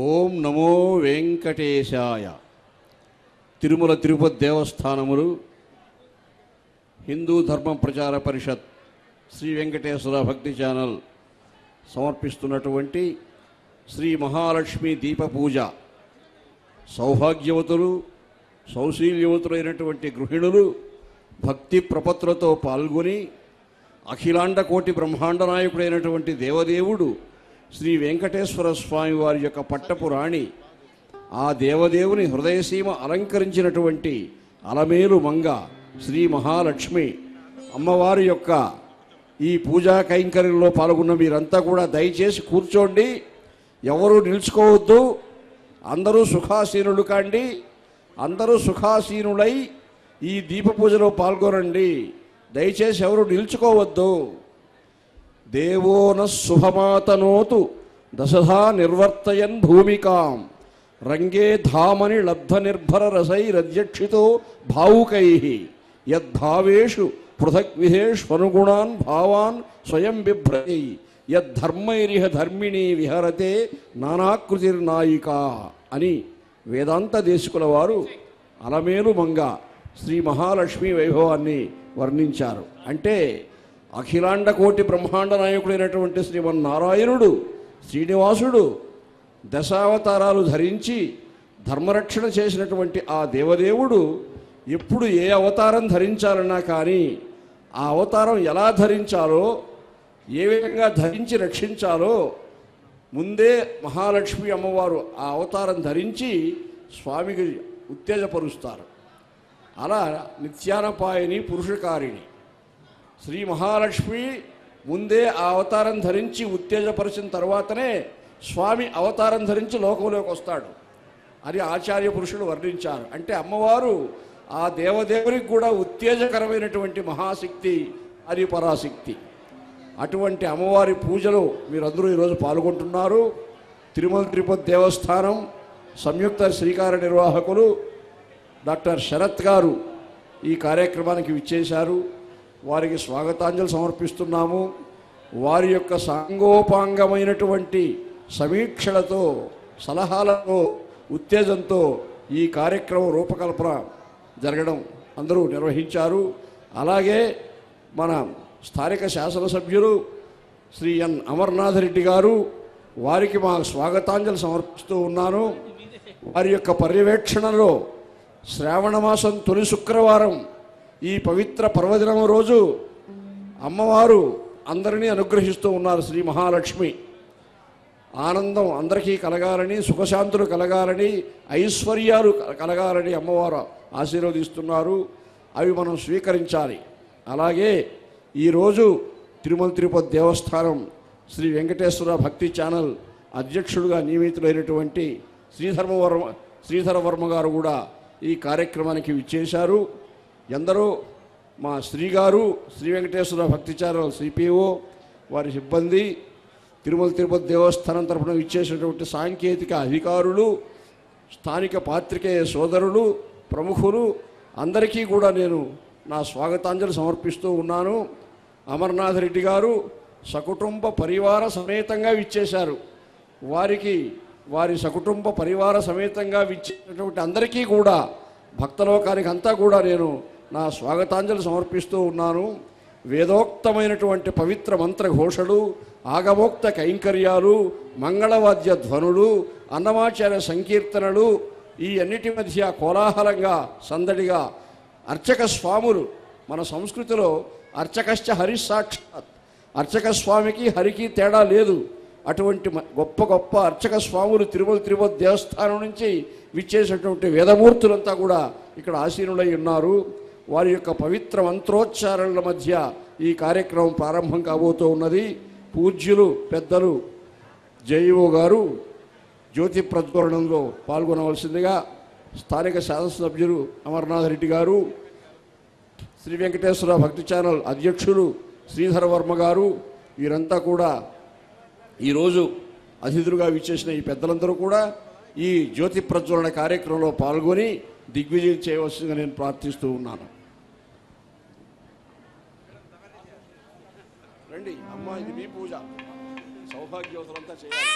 ఓం నమో వెంకటేశాయ. తిరుమల తిరుపతి దేవస్థానములు, హిందూ ధర్మ ప్రచార పరిషత్, శ్రీ వెంకటేశ్వర భక్తి ఛానల్ సమర్పిస్తున్నటువంటి శ్రీ మహాలక్ష్మి దీప పూజ సౌభాగ్యవతులు, సౌశీల్యవతులైనటువంటి గృహిణులు భక్తి ప్రపత్తులతో పాల్గొని అఖిలాండ కోటి బ్రహ్మాండ నాయకుడైనటువంటి దేవదేవుడు శ్రీ వెంకటేశ్వర స్వామి వారి యొక్క పట్టపు రాణి, ఆ దేవదేవుని హృదయసీమ అలంకరించినటువంటి అలమేలు మంగ శ్రీ మహాలక్ష్మి అమ్మవారి యొక్క ఈ పూజా కైంకర్యంలో పాల్గొన్న మీరంతా కూడా దయచేసి కూర్చోండి, ఎవరు నిలుచుకోవద్దు, అందరూ సుఖాసీనులు కాండి. అందరూ సుఖాసీనులై ఈ దీప పూజలో పాల్గొనండి. దయచేసి ఎవరు నిలుచుకోవద్దు. దేవోన శుభమాతనోతు దశధా నిర్వర్తయన్ భూమికాం రంగే ధామని లబ్ధ నిర్భర రసైరధ్యక్షితో భావుకై యద్భావేషు పృథక్ విధేష్వనుగుణాన్ భావాన్ స్వయం బిభ్రతి యద్ధర్మైరిహ ధర్మిణీ విహరతే నానాకృతిర్నాయిక అని వేదాంత దేశికుల వారు అలమేలు మంగ శ్రీ మహాలక్ష్మి వైభవాన్ని వర్ణించారు. అంటే అఖిలాండ కోటి బ్రహ్మాండ నాయకుడైనటువంటి శ్రీమన్నారాయణుడు శ్రీనివాసుడు దశావతారాలు ధరించి ధర్మరక్షణ చేసినటువంటి ఆ దేవదేవుడు ఎప్పుడు ఏ అవతారం ధరించాలన్నా కానీ ఆ అవతారం ఎలా ధరించాలో, ఏ విధంగా ధరించి రక్షించాలో ముందే మహాలక్ష్మి అమ్మవారు ఆ అవతారం ధరించి స్వామికి ఉత్తేజపరుస్తారు. అలా నిత్యానపాయని పురుషకారిణి శ్రీ మహాలక్ష్మి ముందే ఆ అవతారం ధరించి ఉత్తేజపరిచిన తర్వాతనే స్వామి అవతారం ధరించి లోకంలోకి వస్తాడు అని ఆచార్య పురుషులు వర్ణించారు. అంటే అమ్మవారు ఆ దేవదేవునికి కూడా ఉత్తేజకరమైనటువంటి మహాశక్తి, అది పరాశక్తి. అటువంటి అమ్మవారి పూజలో మీరందరూ ఈరోజు పాల్గొంటున్నారు. తిరుమల తిరుపతి దేవస్థానం సంయుక్త శ్రీకార నిర్వాహకులు డాక్టర్ శరత్ గారు ఈ కార్యక్రమానికి విచ్చేశారు. వారికి స్వాగతాంజలి సమర్పిస్తున్నాము. వారి యొక్క సాంగోపాంగమైనటువంటి సమీక్షలతో, సలహాలతో, ఉత్తేజంతో ఈ కార్యక్రమం రూపకల్పన జరగడం అందరూ నిర్వహించారు. అలాగే మన స్థానిక శాసనసభ్యులు శ్రీ ఎన్ అమర్నాథ్ రెడ్డి గారు, వారికి మా స్వాగతాంజలి సమర్పిస్తూ ఉన్నాను. వారి యొక్క పర్యవేక్షణలో శ్రావణ మాసం తొలి శుక్రవారం ఈ పవిత్ర పర్వదినం రోజు అమ్మవారు అందరినీ అనుగ్రహిస్తూ ఉన్నారు. శ్రీ మహాలక్ష్మి ఆనందం అందరికీ కలగాలని, సుఖశాంతులు కలగాలని, ఐశ్వర్యాలు కలగాలని అమ్మవారు ఆశీర్వదిస్తున్నారు. అవి మనం స్వీకరించాలి. అలాగే ఈరోజు తిరుమల తిరుపతి దేవస్థానం శ్రీ వెంకటేశ్వర భక్తి ఛానల్ అధ్యక్షుడుగా నియమితులైనటువంటి శ్రీధర వర్మ గారు కూడా ఈ కార్యక్రమానికి విచ్చేశారు. ఎందరో మా శ్రీగారు, శ్రీ వెంకటేశ్వర భక్తి ఛానల్ సిపిఓ, వారి సిబ్బంది, తిరుమల తిరుపతి దేవస్థానం తరఫున విచ్చేసినటువంటి సాంకేతిక అధికారులు, స్థానిక పాత్రికేయ సోదరులు, ప్రముఖులు అందరికీ కూడా నేను నా స్వాగతాంజలి సమర్పిస్తూ ఉన్నాను. అమర్నాథ్ రెడ్డి గారు సకుటుంబ పరివార సమేతంగా విచ్చేశారు. వారికి వారి సకుటుంబ పరివార సమేతంగా విచ్చేటటువంటి అందరికీ కూడా, భక్తలోకానికి అంతా కూడా నేను నా స్వాగతాంజలి సమర్పిస్తూ ఉన్నాను. వేదోక్తమైనటువంటి పవిత్ర మంత్ర ఘోషలు, ఆగమోక్త కైంకర్యాలు, మంగళవాద్య ధ్వనులు, అన్నమాచార్య సంకీర్తనలు, ఈ అన్నిటి మధ్య కోలాహలంగా సందడిగా అర్చక స్వాములు, మన సంస్కృతిలో అర్చకశ్చ హరి సాక్షాత్, అర్చక స్వామికి హరికి తేడా లేదు. అటువంటి గొప్ప గొప్ప అర్చక స్వాములు తిరుమల తిరుపతి దేవస్థానం నుంచి విచ్చేసినటువంటి వేదమూర్తులంతా కూడా ఇక్కడ ఆసీనులై ఉన్నారు. వారి యొక్క పవిత్ర మంత్రోచ్చారణల మధ్య ఈ కార్యక్రమం ప్రారంభం కాబోతూ ఉన్నది. పూజ్యులు పెద్దలు జేఈఓ గారు జ్యోతి ప్రజ్వలనంలో పాల్గొనవలసిందిగా స్థానిక శాసనసభ్యులు అమర్నాథ్ రెడ్డి గారు, శ్రీ వెంకటేశ్వర భక్తి ఛానల్ అధ్యక్షులు శ్రీధర వర్మ గారు, వీరంతా కూడా ఈరోజు అతిథులుగా విచ్చేసిన ఈ పెద్దలందరూ కూడా ఈ జ్యోతి ప్రజ్వలన కార్యక్రమంలో పాల్గొని దిగ్విజయం చేయవలసిందిగా నేను ప్రార్థిస్తూ ఉన్నాను. రండి అమ్మా, ఇది మీ పూజ, సౌభాగ్యవతులంతా చేయాలి.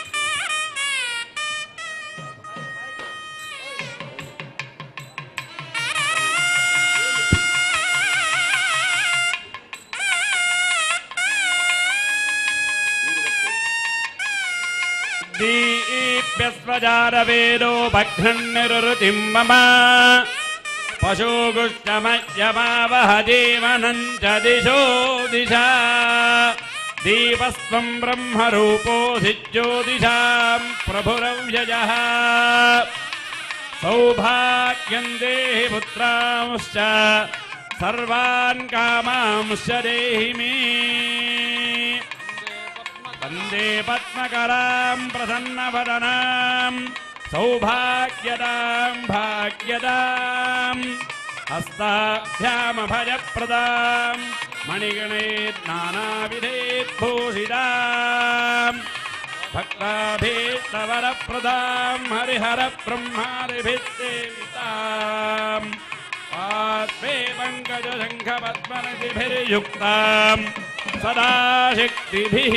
देवस्त्वजारवेदो भग्निरुतिं मम पशुगुष्टमयमावह जीवनं च दिशो दिशा दीपस्त्वं ब्रह्मरूपोऽसि ज्योतिषां प्रभुरव्ययः सौभाग्यं देहि पुत्रांश्च सर्वान् कामांश्च देहि मे वन्दे पद्मकरां प्रसन्नवदनां सौभाग्यदां भाग्यदां हस्ताभ्यामभयप्रदां मणिगणैर्नानाविधैर्भूषितां भक्ताभीष्टवरप्रदां हरिहरब्रह्मादिभिः सेवितां पार्श्वे पङ्कजशङ्खपद्मनिधिभिर्युक्तां सदा शक्तिभिः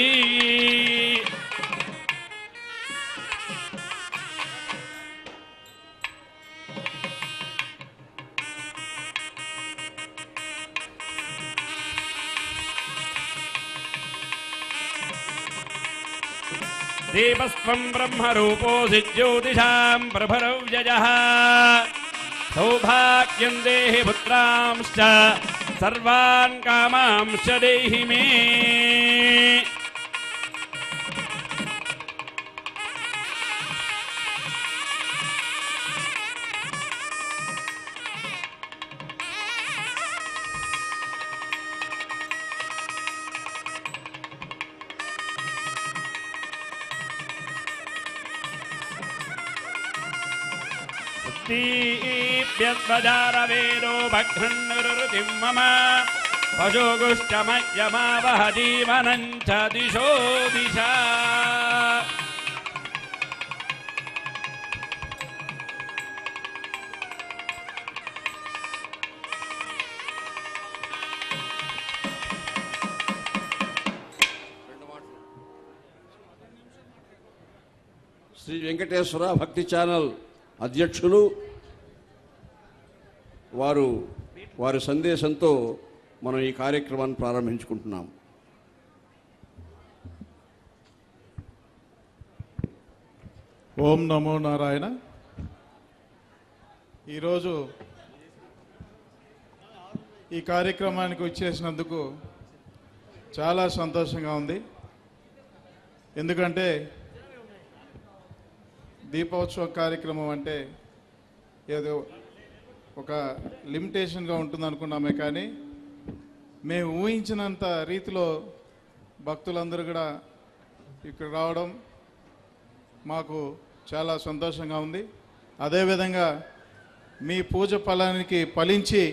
दीपस्त्वं ब्रह्मरूपोऽसि ज्योतिषां प्रभरव्ययः सौभाग्यं देहि पुत्रांश्च सर्वान् कामांश्च देहि मे दीप्यस्वजारवेदो भग्निरुतिं मम पशुगुष्टमयमावह जीवनं च दिशो दिशा శ్రీ వెంకటేశ్వర భక్తి ఛానల్ అధ్యక్షులు వారి సందేశంతో మనం ఈ కార్యక్రమాన్ని ప్రారంభించుకుంటున్నాం. ఓం నమో నారాయణ. ఈరోజు ఈ కార్యక్రమానికి వచ్చేసినందుకు చాలా సంతోషంగా ఉంది. ఎందుకంటే దీపోత్సవ కార్యక్రమం అంటే ఏదో ఒక లిమిటేషన్గా ఉంటుంది అనుకున్నామే, కానీ మేము ఊహించినంత రీతిలో భక్తులందరూ కూడా ఇక్కడ రావడం మాకు చాలా సంతోషంగా ఉంది. అదేవిధంగా మీ పూజ ఫలానికి ఫలించి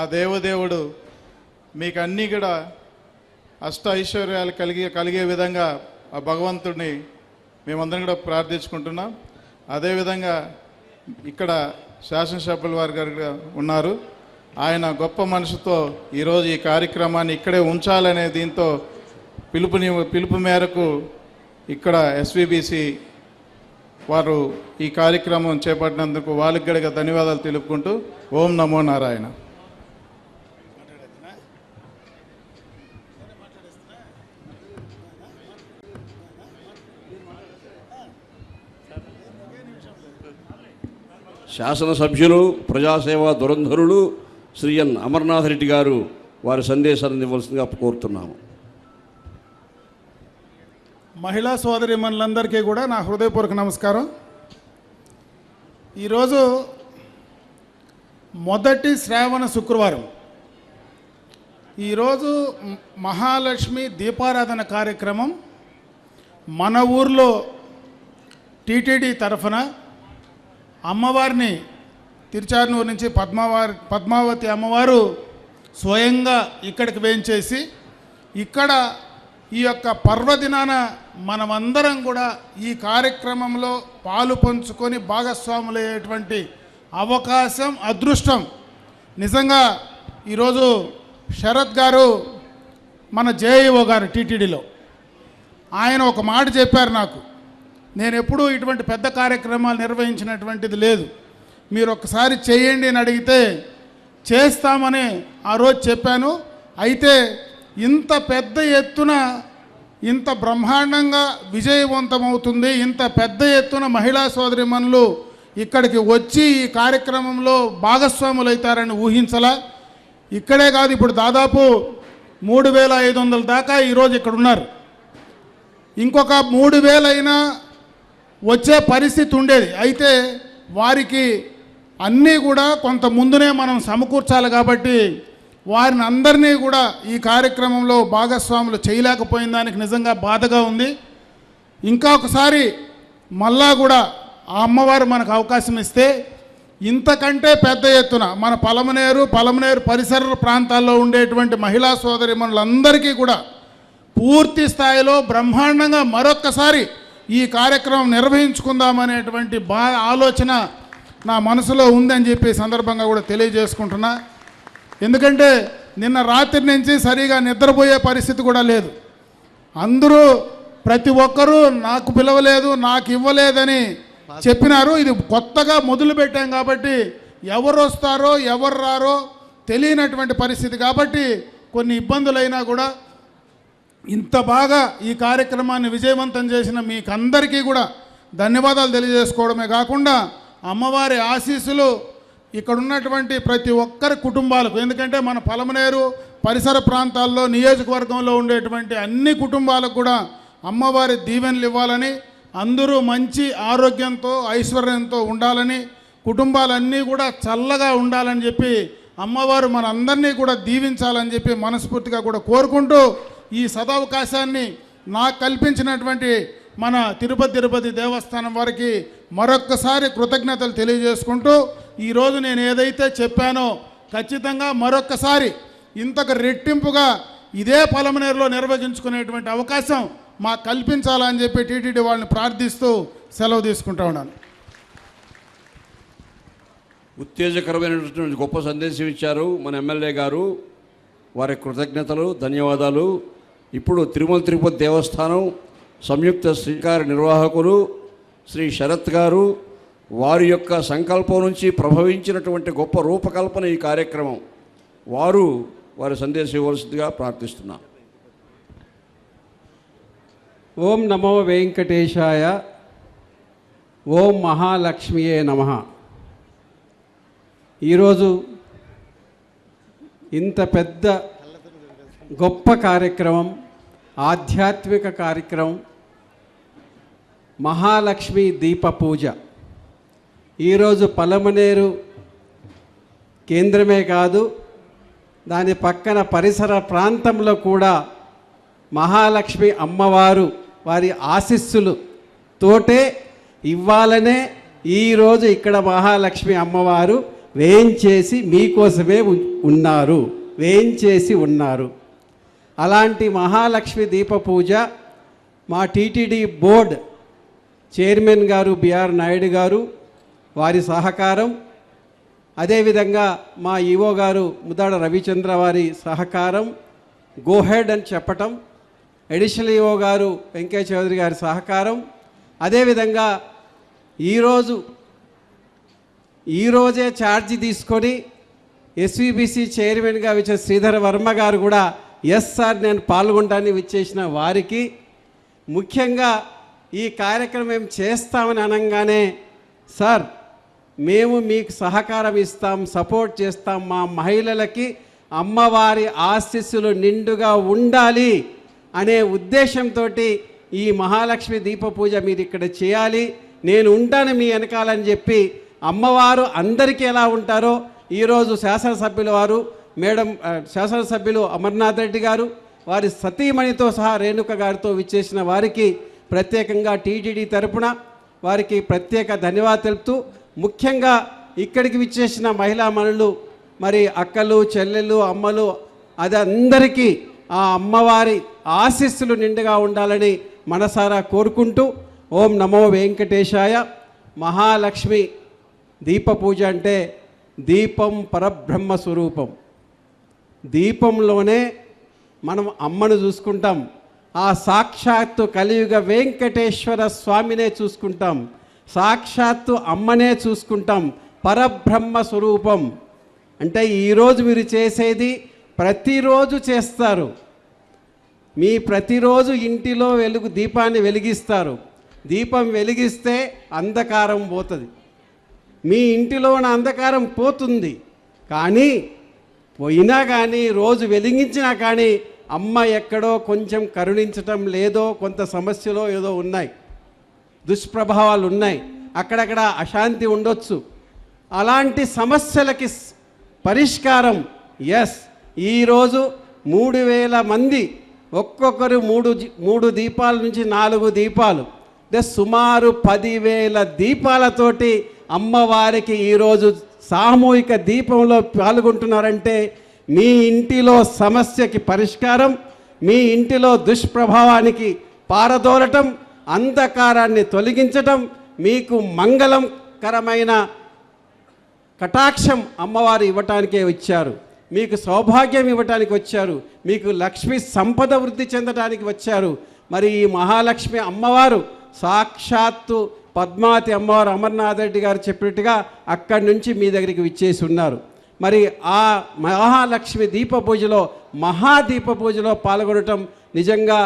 ఆ దేవదేవుడు మీకు అన్నీ కూడా అష్ట ఐశ్వర్యాలు కలిగే విధంగా ఆ భగవంతుడిని మేమందరం కూడా ప్రార్థించుకుంటున్నాం. అదేవిధంగా ఇక్కడ శాసనసభ్యుల వారు గారు ఉన్నారు. ఆయన గొప్ప మనసుతో ఈరోజు ఈ కార్యక్రమాన్ని ఇక్కడే ఉంచాలనే దీంతో పిలుపు మేరకు ఇక్కడ ఎస్విబిసి వారు ఈ కార్యక్రమం చేపట్టినందుకు వాళ్ళకి కూడా ధన్యవాదాలు తెలుపుకుంటూ ఓం నమో నారాయణ. శాసనసభ్యులు ప్రజాసేవ దురంధరులు శ్రీ ఎన్ అమర్నాథ్ రెడ్డి గారు వారి సందేశాన్ని ఇవ్వాల్సిందిగా కోరుతున్నాము. మహిళా సోదరిమణులందరికీ కూడా నా హృదయపూర్వక నమస్కారం. ఈరోజు మొదటి శ్రావణ శుక్రవారం. ఈరోజు మహాలక్ష్మి దీపారాధన కార్యక్రమం మన ఊర్లో టీటీడీ తరఫున అమ్మవారిని తిరుచానూరు నుంచి పద్మావతి అమ్మవారు స్వయంగా ఇక్కడికి వేయించేసి ఇక్కడ ఈ యొక్క పర్వదినాన మనమందరం కూడా ఈ కార్యక్రమంలో పాలు పంచుకొని భాగస్వాములయ్యేటువంటి అవకాశం, అదృష్టం నిజంగా ఈరోజు శరత్ గారు మన జేఈఓ గారు టీటీడీలో ఆయన ఒక మాట చెప్పారు నాకు. నేను ఎప్పుడూ ఇటువంటి పెద్ద కార్యక్రమాలు నిర్వహించినటువంటిది లేదు, మీరు ఒకసారి చేయండి అని అడిగితే చేస్తామని ఆ రోజు చెప్పాను. అయితే ఇంత పెద్ద ఎత్తున ఇంత బ్రహ్మాండంగా విజయవంతమవుతుంది, ఇంత పెద్ద ఎత్తున మహిళా సోదరిమణులు ఇక్కడికి వచ్చి ఈ కార్యక్రమంలో భాగస్వాములవుతారని ఊహించలా. ఇక్కడే కాదు, ఇప్పుడు దాదాపు 3500 దాకా ఈరోజు ఇక్కడ ఉన్నారు. ఇంకొక 3000 అయినా వచ్చే పరిస్థితి ఉండేది. అయితే వారికి అన్నీ కూడా కొంత ముందునే మనం సమకూర్చాలి కాబట్టి వారిని అందరినీ కూడా ఈ కార్యక్రమంలో భాగస్వాములు చేయలేకపోయిన దానికి నిజంగా బాధగా ఉంది. ఇంకా ఒకసారి మళ్ళా కూడా ఆ అమ్మవారు మనకు అవకాశం ఇస్తే ఇంతకంటే పెద్ద ఎత్తున మన పలమనేరు పరిసర ప్రాంతాల్లో ఉండేటువంటి మహిళా సోదరిమణులందరికీ కూడా పూర్తి స్థాయిలో బ్రహ్మాండంగా మరొక్కసారి ఈ కార్యక్రమం నిర్వహించుకుందామనేటువంటి ఆలోచన నా మనసులో ఉందని చెప్పి సందర్భంగా కూడా తెలియజేసుకుంటున్నా. ఎందుకంటే నిన్న రాత్రి నుంచి సరిగా నిద్రపోయే పరిస్థితి కూడా లేదు. అందరూ ప్రతి ఒక్కరూ నాకు పిలవలేదు, నాకు ఇవ్వలేదని చెప్పినారు. ఇది కొత్తగా మొదలు పెట్టాం కాబట్టి ఎవరు వస్తారో ఎవరు రారో తెలియనటువంటి పరిస్థితి కాబట్టి కొన్ని ఇబ్బందులైనా కూడా ఇంత బాగా ఈ కార్యక్రమాన్ని విజయవంతం చేసిన మీకందరికీ కూడా ధన్యవాదాలు తెలియజేసుకోవడమే కాకుండా అమ్మవారి ఆశీస్సులు ఇక్కడ ఉన్నటువంటి ప్రతి ఒక్కరి కుటుంబాలకు, ఎందుకంటే మన పలమనేరు పరిసర ప్రాంతాల్లో నియోజకవర్గంలో ఉండేటువంటి అన్ని కుటుంబాలకు కూడా అమ్మవారి దీవెనలు ఇవ్వాలని, అందరూ మంచి ఆరోగ్యంతో ఐశ్వర్యంతో ఉండాలని, కుటుంబాలన్నీ కూడా చల్లగా ఉండాలని చెప్పి అమ్మవారు మన అందరినీ కూడా దీవించాలని చెప్పి మనస్ఫూర్తిగా కూడా కోరుకుంటూ ఈ సదవకాశాన్ని నాకు కల్పించినటువంటి మన తిరుపతి దేవస్థానం వారికి మరొక్కసారి కృతజ్ఞతలు తెలియజేసుకుంటూ ఈరోజు నేను ఏదైతే చెప్పానో ఖచ్చితంగా మరొక్కసారి ఇంతకు రెట్టింపుగా ఇదే పలమనేరులో నిర్వహించుకునేటువంటి అవకాశం మాకు కల్పించాలని చెప్పి టీటీడీ వాళ్ళని ప్రార్థిస్తూ సెలవు తీసుకుంటా ఉన్నాను. ఉత్తేజకరమైనటువంటి గొప్ప సందేశం ఇచ్చారు మన ఎమ్మెల్యే గారు. వారి కృతజ్ఞతలు, ధన్యవాదాలు. ఇప్పుడు తిరుపతి దేవస్థానం సంయుక్త శ్రీకార నిర్వాహకులు శ్రీ శరత్ గారు, వారి యొక్క సంకల్పం నుంచి ప్రభవించినటువంటి గొప్ప రూపకల్పన ఈ కార్యక్రమం, వారి సందేశం ఇవ్వాల్సిందిగా ప్రార్థిస్తున్నాను. ఓం నమో వెంకటేశాయ. ఓం మహాలక్ష్మియే నమః. ఈరోజు ఇంత పెద్ద గొప్ప కార్యక్రమం, ఆధ్యాత్మిక కార్యక్రమం, మహాలక్ష్మి దీప పూజ ఈరోజు పలమనేరు కేంద్రమే కాదు, దాని పక్కన పరిసర ప్రాంతంలో కూడా మహాలక్ష్మి అమ్మవారు వారి ఆశీస్సులు తోటే ఇవ్వాలనే ఈరోజు ఇక్కడ మహాలక్ష్మి అమ్మవారు వేయించేసి మీకోసమే వేయించేసి ఉన్నారు. అలాంటి మహాలక్ష్మి దీప పూజ మా టీటీడీ బోర్డ్ చైర్మన్ గారు బిఆర్ నాయుడు గారు వారి సహకారం, అదేవిధంగా మా ఈవో గారు ముదాడ రవిచంద్ర వారి సహకారం, గోహెడ్ అని చెప్పటం, అడిషనల్ ఈవో గారు వెంకయ్య చౌదరి గారి సహకారం, అదేవిధంగా ఈరోజే ఛార్జీ తీసుకొని ఎస్వీబీసీ చైర్మన్గా వచ్చిన శ్రీధర్ వర్మ గారు కూడా ఎస్ సార్ నేను పాల్గొంటానని విచ్చేసిన వారికి, ముఖ్యంగా ఈ కార్యక్రమం చేస్తామని అనగానే సార్ మేము మీకు సహకారం ఇస్తాం, సపోర్ట్ చేస్తాం, మా మహిళలకి అమ్మవారి ఆశీస్సులు నిండుగా ఉండాలి అనే ఉద్దేశంతో ఈ మహాలక్ష్మి దీప పూజ మీరు ఇక్కడ చేయాలి, నేను ఉంటాను మీ వెనకాలని చెప్పి అమ్మవారు అందరికీ ఎలా ఉంటారో ఈరోజు శాసనసభ్యులు అమర్నాథ్ రెడ్డి గారు వారి సతీమణితో సహా రేణుక గారితో విచ్చేసిన వారికి ప్రత్యేకంగా టీటీడీ తరపున వారికి ప్రత్యేక ధన్యవాదాలు తెలుపుతూ, ముఖ్యంగా ఇక్కడికి విచ్చేసిన మహిళా మనులు, మరి అక్కలు, చెల్లెళ్ళు, అమ్మలు, అది అందరికీ ఆ అమ్మవారి ఆశీస్సులు నిండుగా ఉండాలని మనసారా కోరుకుంటూ, ఓం నమో వెంకటేశాయ. మహాలక్ష్మి దీప పూజ అంటే దీపం పరబ్రహ్మ స్వరూపం. దీపంలోనే మనం అమ్మను చూసుకుంటాం, ఆ సాక్షాత్తు కలియుగ వెంకటేశ్వర స్వామినే చూసుకుంటాం, సాక్షాత్తు అమ్మనే చూసుకుంటాం. పరబ్రహ్మ స్వరూపం అంటే ఈరోజు మీరు చేసేది ప్రతిరోజు చేస్తారు. మీ ప్రతిరోజు ఇంటిలో దీపాన్ని వెలిగిస్తారు. దీపం వెలిగిస్తే అంధకారం పోతుంది. మీ ఇంటిలో ఉన్న అంధకారం పోతుంది. కానీ పోయినా కానీ రోజు వెలిగించినా కానీ అమ్మ ఎక్కడో కొంచెం కరుణించటం లేదో, కొంత సమస్యలో ఏదో ఉన్నాయి, దుష్ప్రభావాలు ఉన్నాయి, అక్కడక్కడ అశాంతి ఉండొచ్చు. అలాంటి సమస్యలకి పరిష్కారం ఈరోజు 3000 మంది ఒక్కొక్కరు 3 దీపాల నుంచి 4 దీపాలు సుమారు 10,000 దీపాలతోటి అమ్మవారికి ఈరోజు సామూహిక దీపంలో పాల్గొంటున్నారంటే మీ ఇంటిలో సమస్యకి పరిష్కారం, మీ ఇంటిలో దుష్ప్రభావానికి పారదోలటం, అంధకారాన్ని తొలగించటం, మీకు మంగళకరమైన కటాక్షం అమ్మవారు ఇవ్వటానికే వచ్చారు. మీకు సౌభాగ్యం ఇవ్వటానికి వచ్చారు. మీకు లక్ష్మి సంపద వృద్ధి చెందడానికి వచ్చారు. మరి ఈ మహాలక్ష్మి అమ్మవారు సాక్షాత్తు పద్మావతి అమ్మవారు అమర్నాథ్ రెడ్డి గారు చెప్పినట్టుగా అక్కడి నుంచి మీ దగ్గరికి విచ్చేసి ఉన్నారు. మరి ఆ మహాలక్ష్మి దీప పూజలో, మహాదీప పూజలో పాల్గొనటం నిజంగా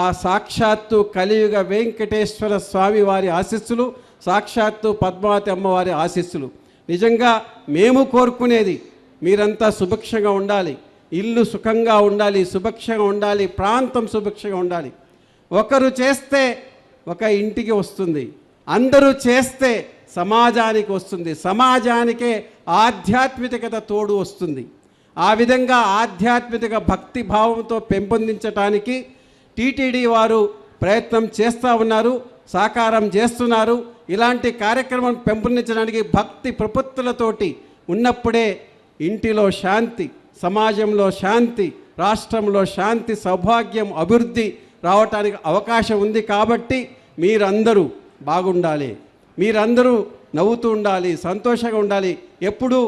ఆ సాక్షాత్తు కలియుగ వెంకటేశ్వర స్వామి వారి ఆశీస్సులు, సాక్షాత్తు పద్మావతి అమ్మవారి ఆశీస్సులు. నిజంగా మేము కోరుకునేది మీరంతా సుభిక్షంగా ఉండాలి, ఇల్లు సుఖంగా ఉండాలి, సుభిక్షంగా ఉండాలి, ప్రాంతం సుభిక్షంగా ఉండాలి. ఒకరు చేస్తే ఒక ఇంటికి వస్తుంది, అందరూ చేస్తే సమాజానికి వస్తుంది, సమాజానికే ఆధ్యాత్మికత తోడు వస్తుంది. ఆ విధంగా ఆధ్యాత్మిక భక్తి భావంతో పెంపొందించడానికి టీటీడీ వారు ప్రయత్నం చేస్తూ ఉన్నారు, సాకారం చేస్తున్నారు. ఇలాంటి కార్యక్రమం పెంపొందించడానికి భక్తి ప్రపత్తులతోటి ఉన్నప్పుడే ఇంటిలో శాంతి, సమాజంలో శాంతి, రాష్ట్రంలో శాంతి, సౌభాగ్యం, అభివృద్ధి రావటానికి అవకాశం ఉంది. కాబట్టి మీరందరూ బాగుండాలి, మీరందరూ నవ్వుతూ ఉండాలి, సంతోషంగా ఉండాలి. ఎప్పుడూ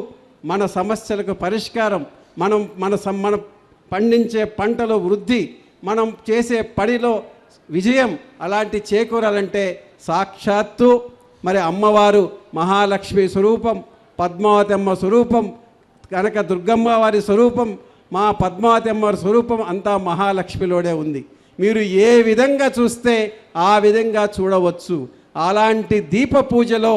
మన సమస్యలకు పరిష్కారం, మన పండించే పంటలో వృద్ధి, మనం చేసే పనిలో విజయం అలాంటి చేకూరాలంటే సాక్షాత్తు మరి అమ్మవారు మహాలక్ష్మి స్వరూపం, పద్మావతి అమ్మ స్వరూపం, కనక దుర్గమ్మ వారి స్వరూపం, మా పద్మావతి అమ్మవారి స్వరూపం అంతా మహాలక్ష్మిలోనే ఉంది. మీరు ఏ విధంగా చూస్తే ఆ విధంగా చూడవచ్చు. అలాంటి దీప పూజలో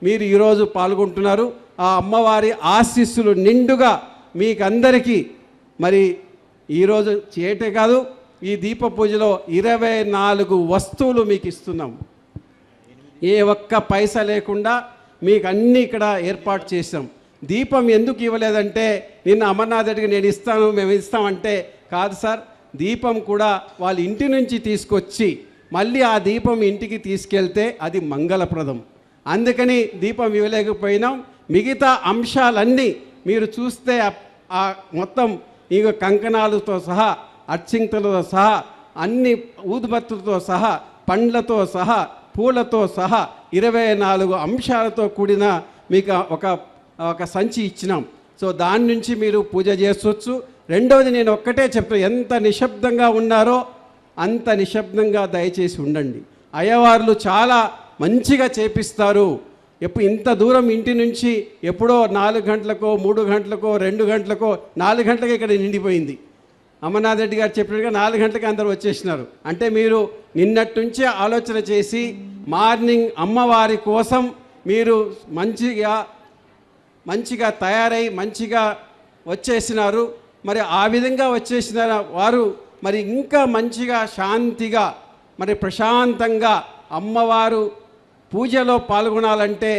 మీరు ఈరోజు పాల్గొంటున్నారు. ఆ అమ్మవారి ఆశీస్సులు నిండుగా మీకందరికీ మరి ఈరోజు చేయటే కాదు, ఈ దీప పూజలో 24 వస్తువులు మీకు ఇస్తున్నాం. ఏ ఒక్క పైసా లేకుండా మీకు అన్నీ ఇక్కడ ఏర్పాటు చేసాం. దీపం ఎందుకు ఇవ్వలేదంటే నిన్న అమర్నాథ్ రెడ్డికి నేను ఇస్తాను, మేము ఇస్తామంటే కాదు సార్, దీపం కూడా వాళ్ళ ఇంటి నుంచి తీసుకొచ్చి మళ్ళీ ఆ దీపం ఇంటికి తీసుకెళ్తే అది మంగళప్రదం. అందుకని దీపం ఇవ్వలేకపోయినాం. మిగతా అంశాలన్నీ మీరు చూస్తే ఆ మొత్తం ఇక కంకణాలతో సహా, అర్చింతలతో సహా, అన్ని ఊదుబత్తులతో సహా, పండ్లతో సహా, పూలతో సహా 24 అంశాలతో కూడిన మీకు ఒక సంచి ఇచ్చినాం. సో దాని నుంచి మీరు పూజ చేసుకోవచ్చు. రెండవది నేను ఒక్కటే చెప్తాను, ఎంత నిశ్శబ్దంగా ఉన్నారో అంత నిశ్శబ్దంగా దయచేసి ఉండండి. అయ్యవార్లు చాలా మంచిగా చేపిస్తారు. ఇంత దూరం ఇంటి నుంచి ఎప్పుడో 4 గంటలకో 3 గంటలకో 2 గంటలకో 4 గంటలకి ఇక్కడ నిండిపోయింది. అమర్నాథ్ రెడ్డి గారు చెప్పినట్టుగా 4 గంటలకి అందరూ వచ్చేసినారు. అంటే మీరు నిన్నటి నుంచే ఆలోచన చేసి మార్నింగ్ అమ్మవారి కోసం మీరు మంచిగా తయారై మంచిగా వచ్చేసినారు. మరి ఆ విధంగా వచ్చేసిన వారు మరి ఇంకా మంచిగా శాంతిగా మరి ప్రశాంతంగా అమ్మవారు పూజలో పాల్గొనాలంటే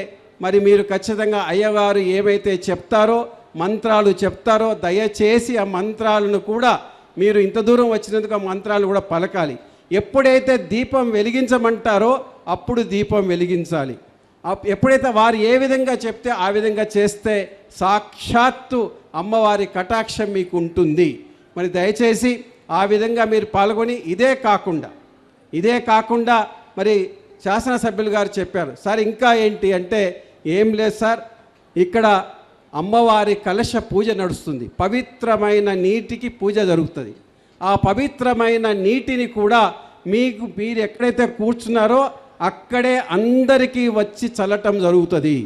మరి మీరు ఖచ్చితంగా అయ్యవారు ఏవైతే చెప్తారో, మంత్రాలు చెప్తారో, దయచేసి ఆ మంత్రాలను కూడా మీరు ఇంత దూరం వచ్చినందుకు ఆ మంత్రాలు కూడా పలకాలి. ఎప్పుడైతే దీపం వెలిగించమంటారో అప్పుడు దీపం వెలిగించాలి. ఎప్పుడైతే వారు ఏ విధంగా చెప్తే ఆ విధంగా చేస్తే సాక్షాత్తు అమ్మవారి కటాక్షం మీకు ఉంటుంది. మరి దయచేసి ఆ విధంగా మీరు పాల్గొని ఇదే కాకుండా మరి శాసనసభ్యులు గారు చెప్పారు, సార్ ఇంకా ఏంటి అంటే ఏం లేదు సార్, ఇక్కడ అమ్మవారి కలశ పూజ నడుస్తుంది. పవిత్రమైన నీటికి పూజ జరుగుతుంది. ఆ పవిత్రమైన నీటిని కూడా మీరు ఎక్కడైతే కూర్చున్నారో అక్కడే అందరికీ వచ్చి చల్లటం జరుగుతుంది.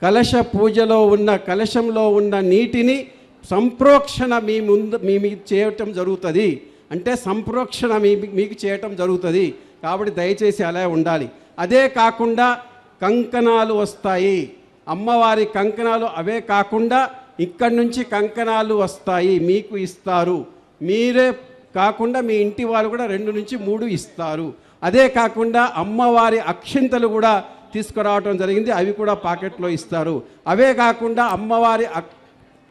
కలశ పూజలో ఉన్న కలశంలో ఉన్న నీటిని సంప్రోక్షణ మీ చేయటం జరుగుతుంది. అంటే సంప్రోక్షణ మీకు చేయటం జరుగుతుంది. కాబట్టి దయచేసి అలా ఉండాలి. అదే కాకుండా కంకణాలు వస్తాయి, అమ్మవారి కంకణాలు. అవే కాకుండా ఇక్కడి నుంచి కంకణాలు వస్తాయి, మీకు ఇస్తారు. మీరే కాకుండా మీ ఇంటి వాళ్ళు కూడా 2 నుంచి 3 ఇస్తారు. అదే కాకుండా అమ్మవారి అక్షింతలు కూడా తీసుకురావటం జరిగింది, అవి కూడా పాకెట్లో ఇస్తారు. అవే కాకుండా అమ్మవారి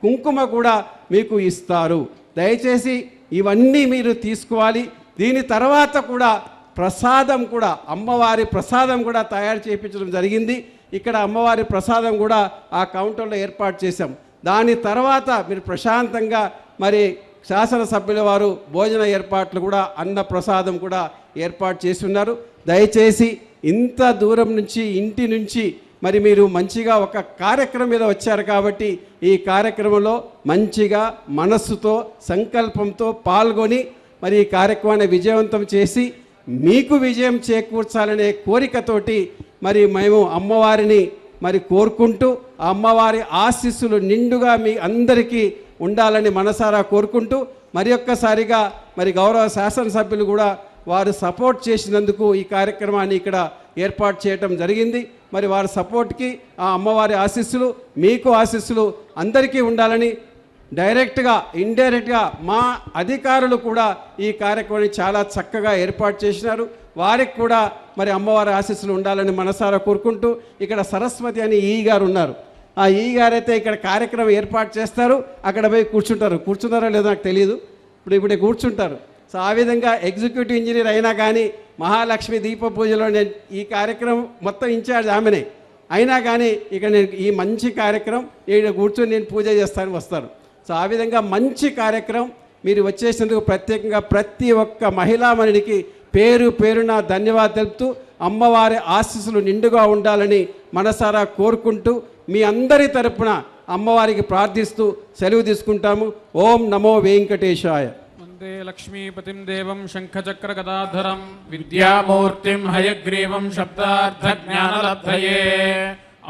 కుంకుమ కూడా మీకు ఇస్తారు. దయచేసి ఇవన్నీ మీరు తీసుకోవాలి. దీని తర్వాత కూడా ప్రసాదం కూడా, అమ్మవారి ప్రసాదం కూడా తయారు చేయించడం జరిగింది. ఇక్కడ అమ్మవారి ప్రసాదం కూడా ఆ కౌంటర్లో ఏర్పాటు చేశాం. దాని తర్వాత మీరు ప్రశాంతంగా మరి శాసనసభ్యుల వారు భోజన ఏర్పాట్లు కూడా, అన్న ప్రసాదం కూడా ఏర్పాటు చేసి ఉన్నారు. దయచేసి ఇంత దూరం నుంచి, ఇంటి నుంచి మరి మీరు మంచిగా ఒక కార్యక్రమం మీద వచ్చారు కాబట్టి ఈ కార్యక్రమంలో మంచిగా మనస్సుతో, సంకల్పంతో పాల్గొని మరి ఈ కార్యక్రమాన్ని విజయవంతం చేసి మీకు విజయం చేకూర్చాలనే కోరికతోటి మరి మేము అమ్మవారిని మరి కోరుకుంటూ, ఆ అమ్మవారి ఆశీస్సులు నిండుగా మీ అందరికీ ఉండాలని మనసారా కోరుకుంటూ, మరి ఒక్కసారిగా మరి గౌరవ శాసనసభ్యులు కూడా వారు సపోర్ట్ చేసినందుకు ఈ కార్యక్రమాన్ని ఇక్కడ ఏర్పాటు చేయటం జరిగింది. మరి వారి సపోర్ట్కి ఆ అమ్మవారి ఆశీస్సులు, మీకు ఆశీస్సులు అందరికీ ఉండాలని డైరెక్ట్గా, ఇండైరెక్ట్గా మా అధికారులు కూడా ఈ కార్యక్రమాన్ని చాలా చక్కగా ఏర్పాటు చేసినారు. వారికి కూడా మరి అమ్మవారి ఆశీస్సులు ఉండాలని మనసారా కోరుకుంటూ, ఇక్కడ సరస్వతి అని ఈ గారు ఉన్నారు. ఆ ఈ గారైతే ఇక్కడ కార్యక్రమం ఏర్పాటు చేస్తారు, అక్కడ పోయి కూర్చుంటారో లేదో నాకు తెలియదు, ఇప్పుడే కూర్చుంటారు. సో ఆ విధంగా ఎగ్జిక్యూటివ్ ఇంజనీర్ అయినా కానీ మహాలక్ష్మి దీప పూజలో నేను ఈ కార్యక్రమం మొత్తం ఇన్ఛార్జ్ ఆమెనే అయినా కానీ ఇక్కడ నేను ఈ మంచి కార్యక్రమం ఇక్కడ కూర్చొని నేను పూజ చేస్తాను వస్తారు. సో ఆ విధంగా మంచి కార్యక్రమం మీరు వచ్చేసినందుకు ప్రత్యేకంగా ప్రతి ఒక్క మహిళామణికి పేరు పేరున ధన్యవాదాలు తెలుపుతూ అమ్మవారి ఆశీస్సులు నిండుగా ఉండాలని మనసారా కోరుకుంటూ మీ అందరి తరపున అమ్మవారికి ప్రార్థిస్తూ సెలవు తీసుకుంటాము. ఓం నమో వెంకటేశాయ. వందే లక్ష్మీపతిం దేవం శంఖచక్ర గదాధరం విద్యామూర్తిం హయగ్రీవం శబ్దార్థ జ్ఞానలబ్ధయే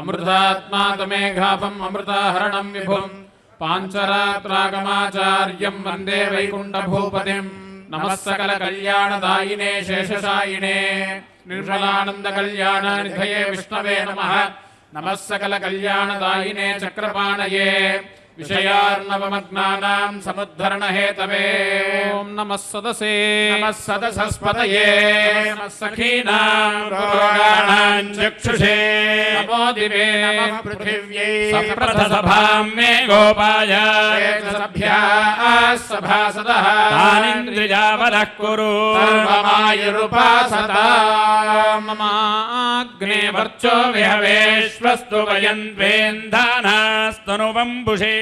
అమృతాత్మాతమేఘాపం అమృతాహరణం విభుం పాంచరాత్రాగమాచార్యం వందే వైకుంఠ భూపతిం నమః సకల కళ్యాణదాయినే శేషశాయినే నిర్మలానంద కళ్యాణ నిధయే విష్ణవే నమః నమః సకల కళ్యాణదాయినే చక్రపాణయే విషయార్ణవమగ్నానాం సముద్ధరణ హేతవే ఓం నమః సదసే నమః సదసస్పతయే నమః సఖీనాం రోగాణాం చక్షుషే నమో దివే నమః పృథివ్యై సప్రథసభాం మే గోపాయ సభ్యాః సభాసదః తానింద్రియావరః కురు సర్వమాయురుపాసతాం మమాగ్నే వర్చో విహవేశ్వస్తు వయంద్వేంధానాస్తనువంబుషే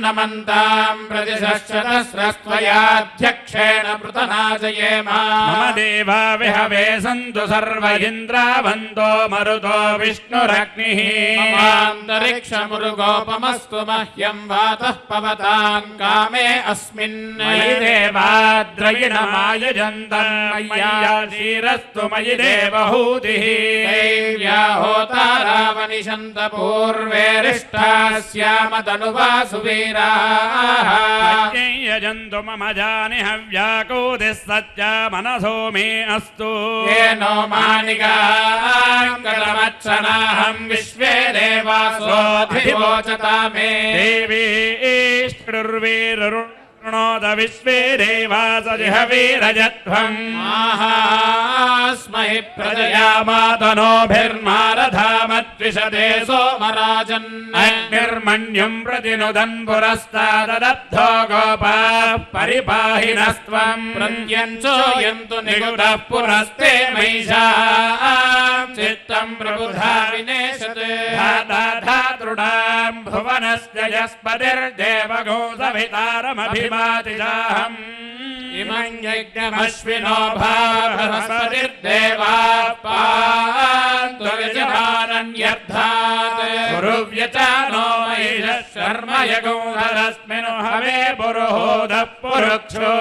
నమంతాం ప్రతిశశ్చతస్రస్త్వయాధ్యక్షేణ పృతనాజయేమ మమ దేవా విహవే సంతు సర్వ ఇంద్రావంతో మరుతో విష్ణురగ్నిః మమాంతరిక్షమురుగోపమస్తు మహ్యం వాతః పవతాం కామే అస్మిన్ మయి దేవాద్రయిణమాయజంతం మయ్యాశీరస్తు మయి దేవహూతిః దేవ్యా హోతారావనిషంత పూర్వేరిష్టాస్యామ తనువాసు వీరాః యజంతు మమ జాని హవ్యాకూతిః సత్యా మనసో మే అస్తు ఏనో మానిగాంకటమచ్చనాహం విశ్వే దేవాసోధివోచతా మే దేవీ ఈశ్వరుర్వీరుర్ణోద విశ్వే దేవాసజిహవీరజత్వం ఆహాస్మహి ప్రజయా మాతనోభిర్మారధామద్విషదే సోమరాజన్ అగ్నిర్మణ్యం ప్రతినుదన్ పురస్తాదదబ్ధో గోపాః పరిపాహినస్త్వం ప్రత్యంచోయంతు నిగుడః పురస్తే మహిషాః చిత్తం ప్రబుధా వినేశతే ధాతృడాం భువనస్య యస్పతిర్దేవగో సవితారమభిమాతిజాహం ఇమం యజ్ఞమశ్వినో బృహస్పతిర్దేవాః పాन्तు యజమానన్యర్థాత్ గురువ్యచానో మహిషः శర్మ యగోధరస్మిన్ హవే పురుహూతః పురుక్షో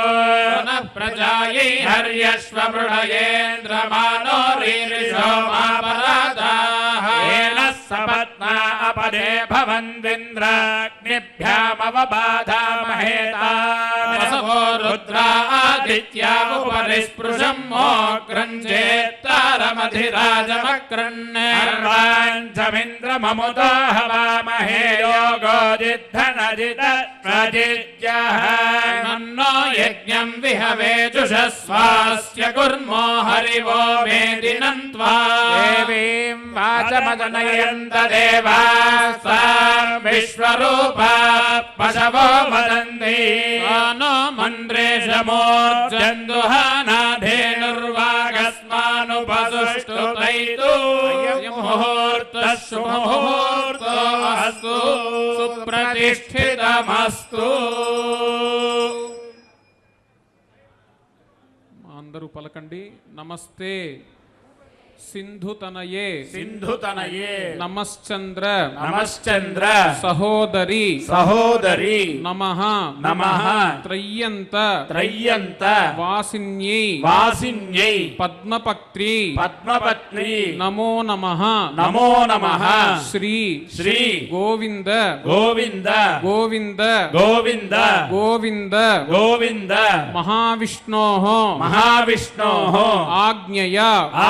నః ప్రజాయై హర్యశ్వ మృఢయేంద్రమానో రీరిషో మాపరాదాః ఏన सपत्ना अपदे भवन्दिन्द्राग्निभ्यामवबाधामहेतान् वसवो रुद्रादित्या उपरिस्पृशम् मोग्रञ्चेत्तारमधिराजमक्रण्णे अर्वाञ्चमिन्द्रममुतो हवामहे योगोजिद्धनजित प्रजिज्यः मन्नो यज्ञम् विहवेजुषस्वास्य कुर्मो हरिवो मेदिनन्त्वा देवीम् वाचमदनयन्त देवास्ताम् विश्वरूपा पशवो वदन्ति नो मन्द्रेशमोर्जन्दुहानाधेनुर्वागस्मानुपसुष्टुतैतु मुहूर्तः सुमुहूर्तो अस्तु सुप्रतिष्ठितमस्तु. అందరూ పలకండి. నమస్తే సింధుతనయే సింధుతనయే నమశ్చంద్ర నమశ్చంద్ర సహోదరి సహోదరి నమః నమః త్రయ్యంత త్రయ్యంత వాసిన్యై వాసిన్యై పద్మపత్రి పద్మపత్ని నమో నమః నమో నమః శ్రీ శ్రీ గోవింద గోవింద గోవింద గోవింద గోవింద గోవింద మహావిష్ణోః మహావిష్ణోః ఆజ్ఞయ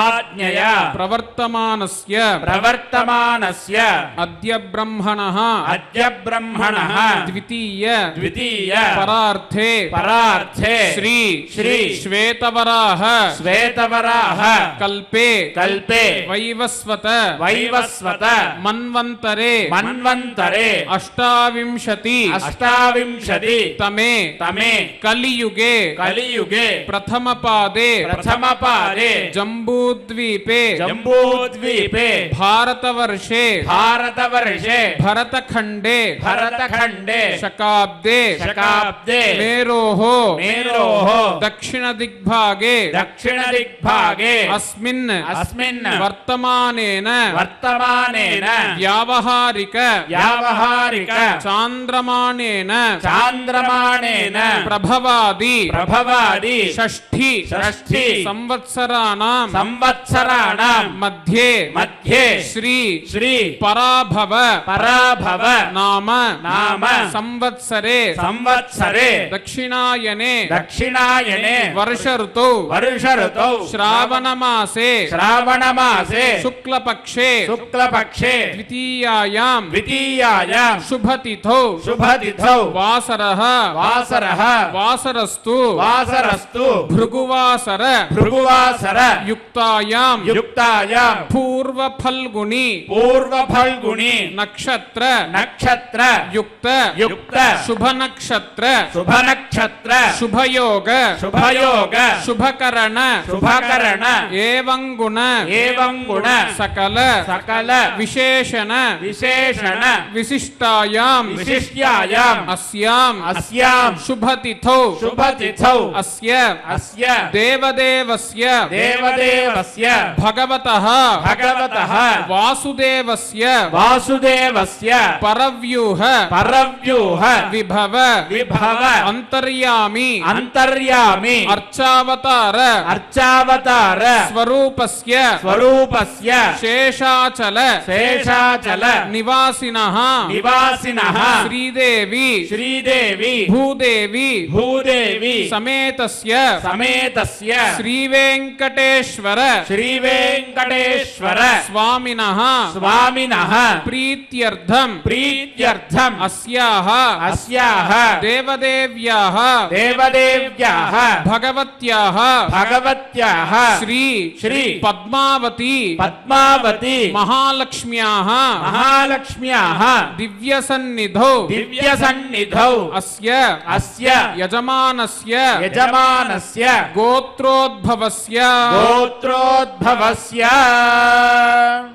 ఆజ్ఞయ ప్రవర్తమానస్య ప్రవర్తమానస్య అద్య బ్రహ్మణః అద్య బ్రహ్మణః ద్వితీయ ద్వితీయ పరార్థే పరార్థే శ్రీ శ్రీ శ్వేతవరాహ శ్వేతవరాహ కల్పే కల్పే వైవస్వత వైవస్వత మన్వంతరే మన్వంతరే అష్టావింశతి అష్టావింశతి తమే తమే కలియుగే కలియుగే ప్రథమ పాదే ప్రథమపాదే జంబూద్వీపే జంబూద్వీపే భారతవర్షే భారతవర్షే భరతఖండే భరతఖండే శకాబ్దే శకాబ్దే మేరోః మేరోః దక్షిణ దిగ్భాగే దక్షిణ దిగ్భాగే అస్మిన్ అస్మిన్ వర్తమానేన వర్తమానేన వ్యావహారిక వ్యావహారిక చాంద్రమాణేన చాంద్రమాణేన ప్రభవాది ప్రభవాది షష్ఠి షష్ఠి సంవత్సరాణం సంవత్సరాణం మధ్యే మధ్యే శ్రీ శ్రీ పరాభవ పరాభవ నామ నామ సంవత్సరే సంవత్సరే దక్షిణాయనే దక్షిణాయనే వర్ష ఋతౌ వర్ష ఋతౌ శ్రావణమాసే శ్రావణమాసే శుక్లపక్షే శుక్లపక్షే ద్వితీయాయాం ద్వితీయాయాం శుభతిథౌ శుభతిథౌ వాసరః వాసరః వాసరస్తు వాసరస్తు భృగువాసర భృగువాసర యుక్తాయాం యుక్తాయాం పూర్వ ఫల్గుని పూర్వ ఫల్గుని నక్షత్ర నక్షత్ర యుక్త యుక్త శుభ నక్షత్ర శుభ నక్షత్ర శుభయోగ శుభయోగ శుభకరణ శుభకరణ ఏవం గుణ ఏవం గుణ సకల సకల విశేషణ విశేషణ విశిష్టాయాం విశిష్ట్యాయాం అస్యాం అస్యాం శుభతిథౌ శుభతిథౌ అస్య అస్య దేవదేవస్య దేవదేవస్య భగవతః భగవతః వాసుదేవస్య వాసుదేవస్య పరవ్యూహ పరవ్యూహ విభవ విభవ అంతర్యామి అంతర్యామి అర్చావతార అర్చావతార స్వరూపస్య స్వరూపస్య శేషాచల శేషాచల నివాసినః నివాసినః శ్రీదేవి శ్రీదేవి భూదేవి భూదేవి సమేతస్య సమేతస్య శ్రీవేంకటేశ్వర శ్రీవేంకటేశ్వర స్వామినః స్వామినః ప్రీత్యర్థం ప్రీత్యర్థం అస్యాః అస్యాః దేవదేవ్యాః దేవదేవ్యాః భగవత్యాః భగవత్యాః శ్రీ శ్రీ పద్మావతి పద్మావతి మహాలక్ష్మ్యాః మహాలక్ష్మ్యాః దివ్యసన్నిధౌ దివ్యసన్నిధౌ అస్య అస్య యజమానస్య యజమానస్య గోత్రోద్భవస్య గోత్రోద్భవస్య.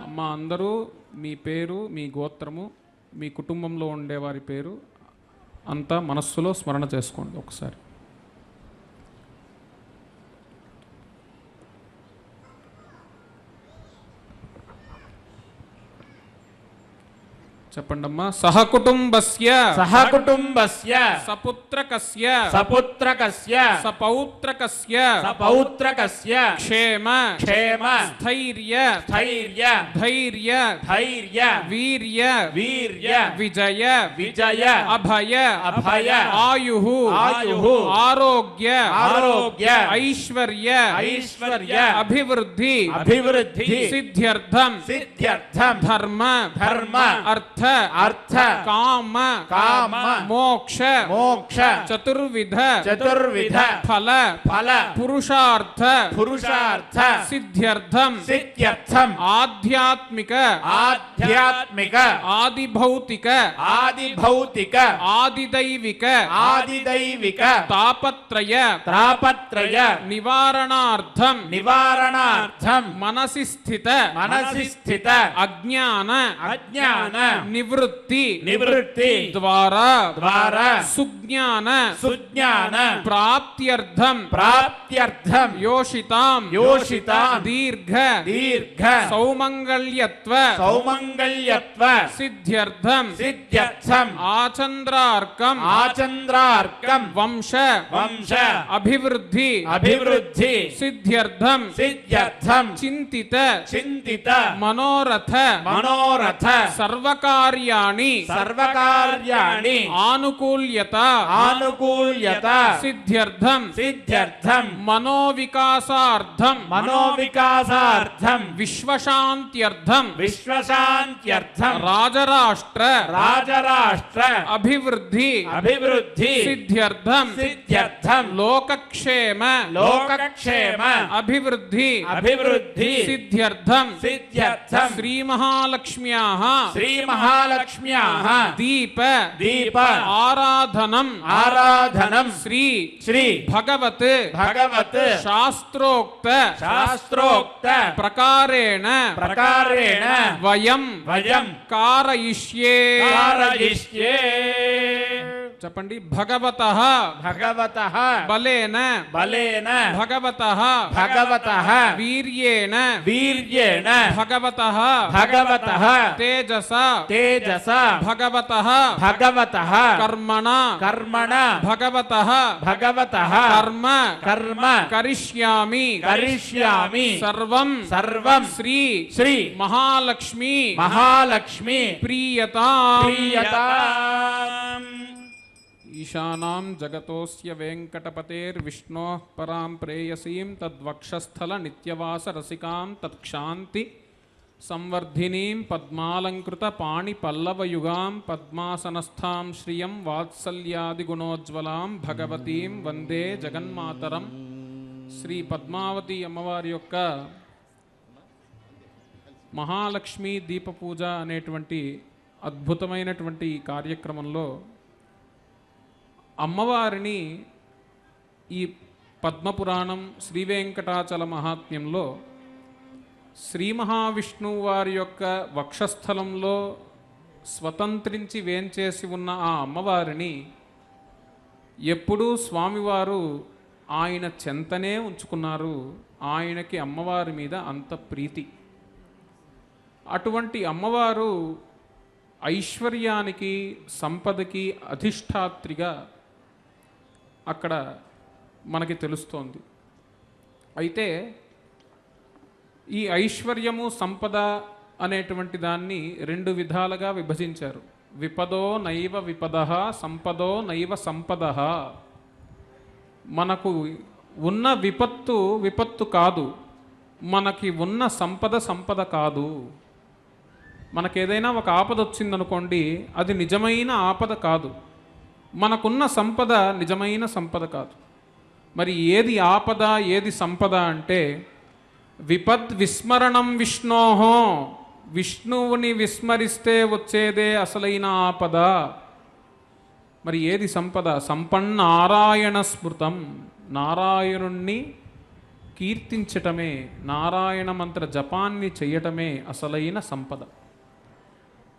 అమ్మా అందరూ మీ పేరు మీ గోత్రము మీ కుటుంబంలో ఉండేవారి పేరు అంతా మనస్సులో స్మరణ చేసుకోండి ఒకసారి. చెప్పండమ్మా. సహకుటుంబస్య సహకుటుంబస్య సపుత్రకస్య సపుత్రకస్య సపౌత్రకస్య సపౌత్రకస్య క్షేమ క్షేమ స్థైర్య ధైర్య ధైర్య ధైర్య వీర్య వీర్య విజయ విజయ అభయ అభయ ఆయుః ఆయుః ఆరోగ్య ఆరోగ్య ఐశ్వర్య ఐశ్వర్య అభివృద్ధి అభివృద్ధి సిద్ధ్యర్థం సిద్ధ్యర్థం ధర్మ ధర్మ అర్థ అర్థ కామ కామ మోక్ష మోక్ష చతుర్విధ చతుర్విధ ఫల ఫల పురుషార్థ పురుషార్థ సిద్ధ్యర్థం సిద్ధ్యర్థం ఆధ్యాత్మిక ఆధ్యాత్మిక ఆదిభౌతిక ఆదిభౌతిక ఆదిదైవిక ఆదిదైవిక తాపత్రయ తాపత్రయ నివారణార్థం నివారణార్థం మనసి స్థిత మనసి స్థిత అజ్ఞాన అజ్ఞాన నివృత్తి నివృత్తి ద్వారా ద్వారా సుజ్ఞాన సుజ్ఞాన ప్రాప్త్యర్థం ప్రాప్త్యర్థం యోషితాం యోషితాం దీర్ఘ దీర్ఘ సౌమంగళ్యత్వ సౌమంగళ్యత్వ సిద్ధ్యర్థం సిద్ధ్యర్థం ఆచంద్రార్కం ఆచంద్రార్కం వంశ వంశ అభివృద్ధి అభివృద్ధి సిద్ధ్యర్థం సిద్ధ్యర్థం చింతిత చింతిత మనోరథ మనోరథ సర్వకార్యాణి సర్వకార్యాణి ఆనుకూల్యత ఆనుకూల్యత సిద్ధ్యర్థం సిద్ధ్యర్థం మనోవికాసార్థం మనోవికాసార్థం విశ్వశాంత్యర్థం విశ్వశాంత్యర్థం రాజరాష్ట్ర రాజరాష్ట్ర అభివృద్ధి అభివృద్ధి సిద్ధ్యర్థం సిద్ధ్యర్థం లోకక్షేమ లోకక్షేమ అభివృద్ధి అభివృద్ధి సిద్ధ్యర్థం సిద్ధ్యర్థం శ్రీ మహాలక్ష్మ్యాః శ్రీ మహాలక్ష్మ్యాః దీప దీప ఆరాధనం ఆరాధనం శ్రీ శ్రీ భగవత్ భగవత్ శాస్త్రోక్త శాస్త్రోక్త ప్రకారేణ ప్రకారేణ వయం వయం కారయిష్యే కారయిష్యే చెప్పండి. భగవతః భగవతః బలేన బలేన భగవతః భగవతః వీర్యేణ వీర్యేణ భగవతః భగవతః తేజస తేజస భగవతః భగవతః కర్మణ కర్మణ భగవతః భగవతః కర్మ కర్మ కరిష్యామి కరిష్యామి సర్వం సర్వం శ్రీ శ్రీ మహాలక్ష్మి మహాలక్ష్మి ప్రీయతాం ప్రియతాం. ఈశానాం జగతోస్య వెంకటపతేర్విష్ణోః పరాం ప్రేయసీం తద్వక్షస్థల నిత్యవాస రసికాం తత్క్షాంతి సంవర్ధినీం పద్మాలంకృత పాణి పల్లవయుగాం పద్మాసనస్థాం శ్రియం వాత్సల్యాదిగుణోజ్వలాం భగవతీం వందే జగన్మాతరం. శ్రీ పద్మావతి అమ్మవారి యొక్క మహాలక్ష్మి దీపపూజ అనేటువంటి అద్భుతమైనటువంటి ఈ కార్యక్రమంలో అమ్మవారిని ఈ పద్మపురాణం శ్రీ వెంకటాచల మహాత్మ్యంలో శ్రీ మహావిష్ణువు వారి యొక్క వక్షస్థలంలో స్వతంత్రించి వేంచేసి ఉన్న ఆ అమ్మవారిని ఎప్పుడూ స్వామివారు ఆయన చెంతనే ఉంచుకున్నారు. ఆయనకి అమ్మవారి మీద అంత ప్రీతి. అటువంటి అమ్మవారు ఐశ్వర్యానికి సంపదకి అధిష్టాత్రిగా అక్కడ మనకి తెలుస్తోంది. అయితే ఈ ఐశ్వర్యము సంపద అనేటువంటి దాన్ని రెండు విధాలుగా విభజించారు. విపదో నైవ విపదః సంపదో నైవ సంపదః. మనకు ఉన్న విపత్తు కాదు, మనకి ఉన్న సంపద కాదు. మనకేదైనా ఒక ఆపద వచ్చిందనుకోండి, అది నిజమైన ఆపద కాదు, మనకున్న సంపద నిజమైన సంపద కాదు. మరి ఏది ఆపద ఏది సంపద అంటే విపద్ విస్మరణం విష్ణోహో, విష్ణువుని విస్మరిస్తే వచ్చేదే అసలైన ఆపద. మరి ఏది సంపద? సంపన్నారాయణ స్మృతం, నారాయణుణ్ణి కీర్తించటమే, నారాయణ మంత్ర జపాన్ని చేయటమే అసలైన సంపద.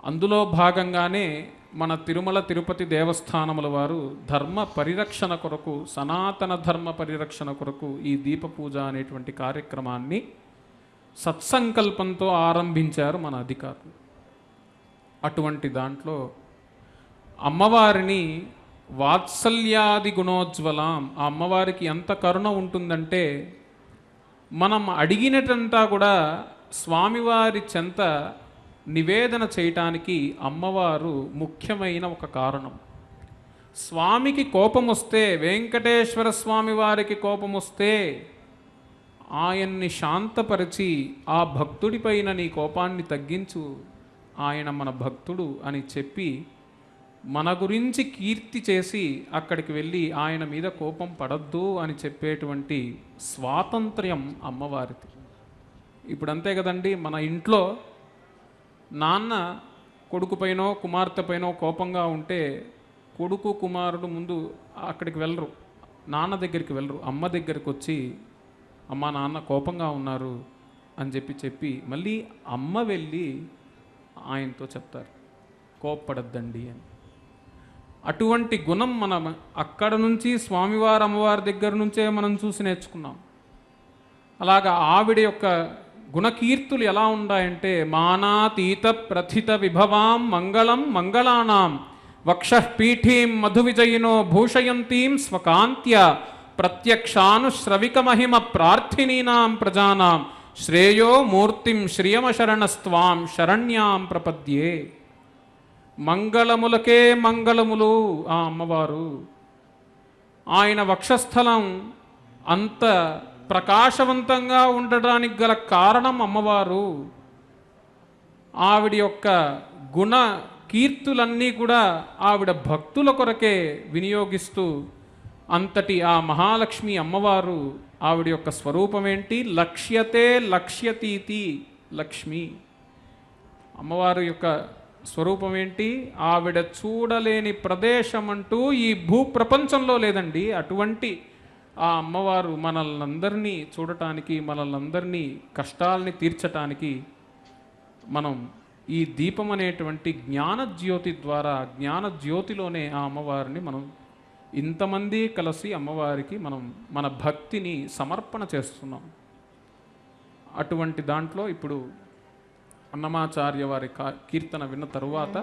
అందులో భాగంగానే మన తిరుమల తిరుపతి దేవస్థానముల వారు ధర్మ పరిరక్షణ కొరకు, సనాతన ధర్మ పరిరక్షణ కొరకు ఈ దీపపూజ అనేటువంటి కార్యక్రమాన్ని సత్సంకల్పంతో ఆరంభించారు మన అధికారులు. అటువంటి దాంట్లో అమ్మవారిని వాత్సల్యాది గుణోజ్వలం, ఆ అమ్మవారికి ఎంత కరుణ ఉంటుందంటే మనం అడిగినటంతా కూడా స్వామివారి చెంత నివేదన చేయటానికి అమ్మవారు ముఖ్యమైన ఒక కారణం. స్వామికి కోపం వస్తే, వెంకటేశ్వర స్వామి వారికి కోపం వస్తే ఆయన్ని శాంతపరిచి ఆ భక్తుడిపైన నీ కోపాన్ని తగ్గించు, ఆయన మన భక్తుడు అని చెప్పి మన గురించి కీర్తి చేసి అక్కడికి వెళ్ళి ఆయన మీద కోపం పడద్దు అని చెప్పేటువంటి స్వాతంత్ర్యం అమ్మవారిది. ఇప్పుడు అంతే కదండి, మన ఇంట్లో నాన్న కొడుకుపైనో కుమార్తెపైనో కోపంగా ఉంటే కొడుకు కుమారుడు ముందు అక్కడికి వెళ్ళరు, నాన్న దగ్గరికి వెళ్ళరు, అమ్మ దగ్గరికి వచ్చి అమ్మ నాన్న కోపంగా ఉన్నారు అని చెప్పి మళ్ళీ అమ్మ వెళ్ళి ఆయనతో చెప్తారు కోప్పడద్దండి అని. అటువంటి గుణం మనం అక్కడ నుంచి స్వామివారు అమ్మవారి దగ్గర నుంచే మనం చూసి నేర్చుకున్నాం. అలాగా ఆవిడ యొక్క గుణకీర్తులు ఎలా ఉన్నాయంటే, మానాతీత ప్రథిత విభవాం మంగళం మంగళానాం వక్షఃపీఠీం మధు విజయినో భూషయంతీం స్వకాంత్య ప్రత్యక్షానుశ్రవిక మహిమ ప్రార్థినీనాం ప్రజానాం శ్రేయో మూర్తిం శ్రియమశరణస్త్వాం శరణ్యాం ప్రపద్యే. మంగళములకే మంగళములు ఆ అమ్మవారు. ఆయన వక్షస్థలం అంత ప్రకాశవంతంగా ఉండడానికి గల కారణం అమ్మవారు. ఆవిడ యొక్క గుణ కీర్తులన్నీ కూడా ఆవిడ భక్తుల కొరకే వినియోగిస్తూ అంతటి ఆ మహాలక్ష్మి అమ్మవారు ఆవిడ యొక్క స్వరూపం ఏంటి? లక్ష్యతే లక్ష్యతీతి లక్ష్మి. అమ్మవారి యొక్క స్వరూపం ఏంటి? ఆవిడ చూడలేని ప్రదేశం అంటూ ఈ భూప్రపంచంలో లేదండి. అటువంటి ఆ అమ్మవారు మనల్నందరినీ చూడటానికి, మనల్నందరినీ కష్టాలని తీర్చటానికి మనం ఈ దీపం అనేటువంటి జ్ఞానజ్యోతి ద్వారా, జ్ఞానజ్యోతిలోనే ఆ అమ్మవారిని మనం ఇంతమంది కలిసి అమ్మవారికి మనం మన భక్తిని సమర్పణ చేస్తున్నాం. అటువంటి దాంట్లో ఇప్పుడు అన్నమాచార్య వారి కీర్తన విన్న తరువాత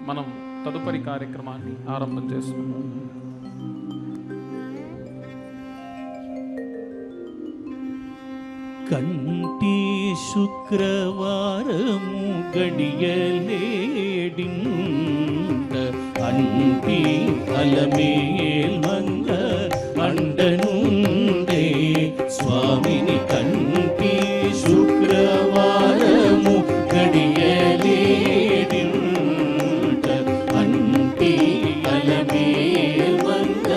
మనం తదుపరి కార్యక్రమాన్ని ఆరంభం చేస్తున్నాం. కంటి శుక్రవారము గడియలేడిండ అంటి అలమేల్మంగ అండనుండే స్వామిని. కంటి శుక్రవారము గడియలేడిండ అంటి అలమేల్మంగ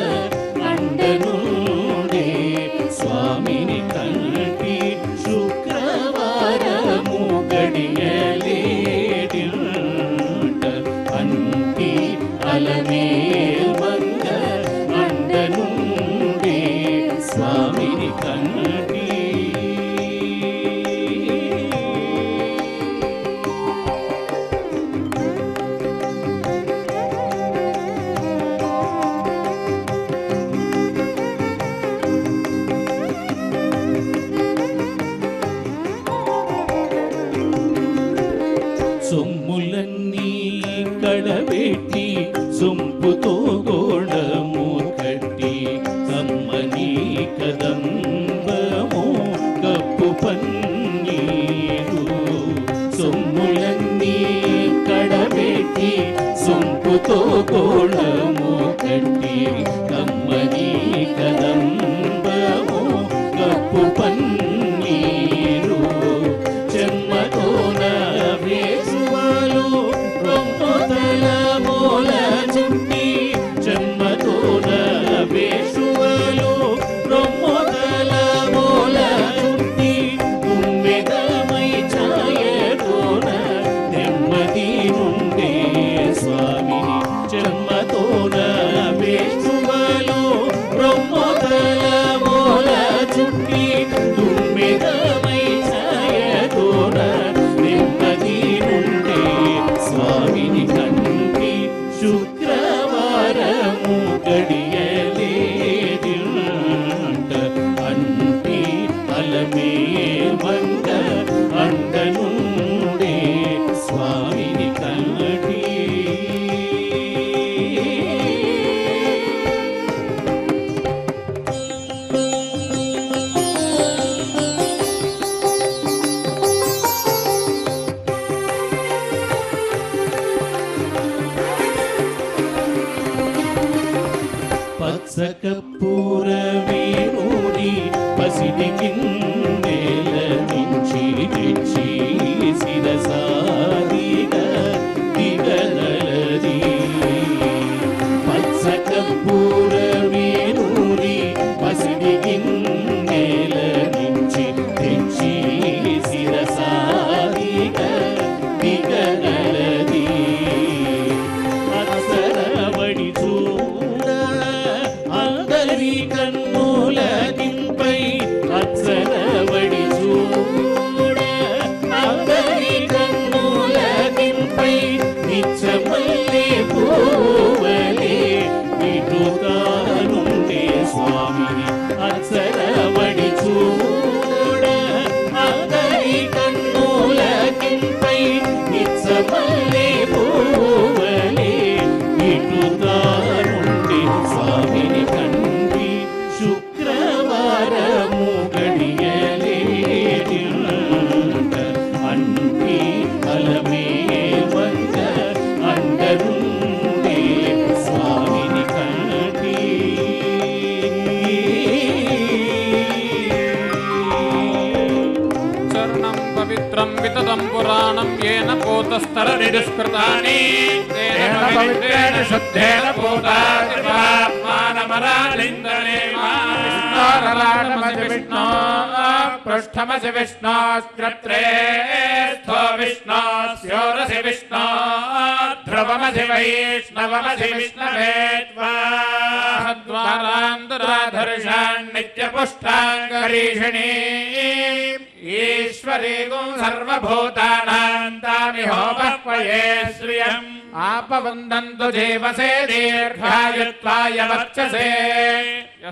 అండనుండే స్వామిని. కంటి శుక్రవారము గడియలేడిండ అంటి అలమేల్మంగ అండనుండే స్వామిని. కంటి సొమ్ములన్నీ కడబెట్టి సొంపుతో గోడము కట్టి కమ్మని కదంబము కప్పు పన్నీరు. సొమ్ములన్నీ కడబెట్టి సొంపుతో గోడము కట్టి కమ్మని కదంబము కప్పు పన్నీరు. చెమ్మతోన వేసువాలు రొమ్మొదల మూల చుట్టి. చెమ్మతోన వేసువాలు రొమ్మొదల మూల చుట్టి. ఉమ్మెదమై ఛాయతోన నెమ్మది నుండే స్వామిని. చెమ్మతోన వేసువాలు రొమ్మొదల పచ్చ కర్పూర వేణుని పసిడి కిన్నెల నుంచి తెచ్చి శిరసాదిగా దిగనలది పచ్చ కర్పూర వేణుని పసిడి కిన్నెల నుంచి తెచ్చి శిరసాదిగా దిగనలది అసరవడి చూడ అందరి కన్నుల దింపై అసరవడి చూడ అందరి కన్నుల దింపై నిత్యమల్లే పూవలే విటుతానుండే స్వామిని అసరవడి చూడ అందరి కన్నుల దింపై నిత్యమల్లే పూవలే విటుతానుండే స్వామిని కండి శుక్రవారము గడియలే అంటి అలమే వంగ అండరుండే స్వామిని కండి చరణం పవిత్రం వితతం పురాణం ఏన పోతస్తరనిరుష్కృతాని తేన పవిత్రేణ శుద్ధేన పూతాత్మానమరాలిందనే విష్ణోరలాటమసి విష్ణో పృష్ఠమసి విష్ణో స్క్రత్రే స్థో విష్ణో స్యోరసి విష్ణో ధ్రువమసి వైష్ణవమసి విష్ణవే ద్వారాంతరాధర్షాన్ నిత్యపుష్టాంగరీషిణీ ఈశ్వరీగుం సర్వభూతానాం తామిహోపక్వయే శ్రియం ఆపవందంతు జీవసే దీర్ఘాయుత్వాయ వర్చసే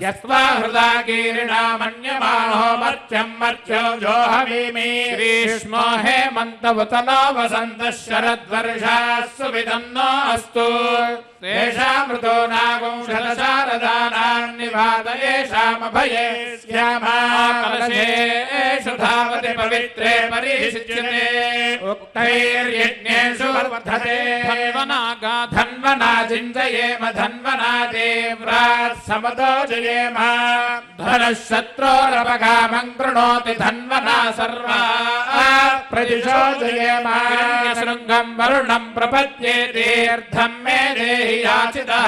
యస్వా హృదా కీరిణామన్యమానో మర్త్యం మర్త్యో జోహవీమి గ్రీష్మో హేమంతవతనో వసంతః శరద్వర్షాస్సు విదన్నో అస్తు తేషామృతో నాగుంశతశారదానాం నివాదయేషామభయే స్యామా కలశేషు ధావతి పవిత్రే పరిశుచ్యతే ఉక్తైర్యజ్ఞేషు వర్ధతే ధన్వనాగా ధన్వనా జింజయేమ ధన్వనా దేవ్రాత్ సమదో జయేమ ధనశత్రోరపగామం కృణోతి ధన్వనా సర్వా ప్రదిశో జయేమ శృంగం వరుణం ప్రపద్యే తీర్థం మే దేహి యాచితః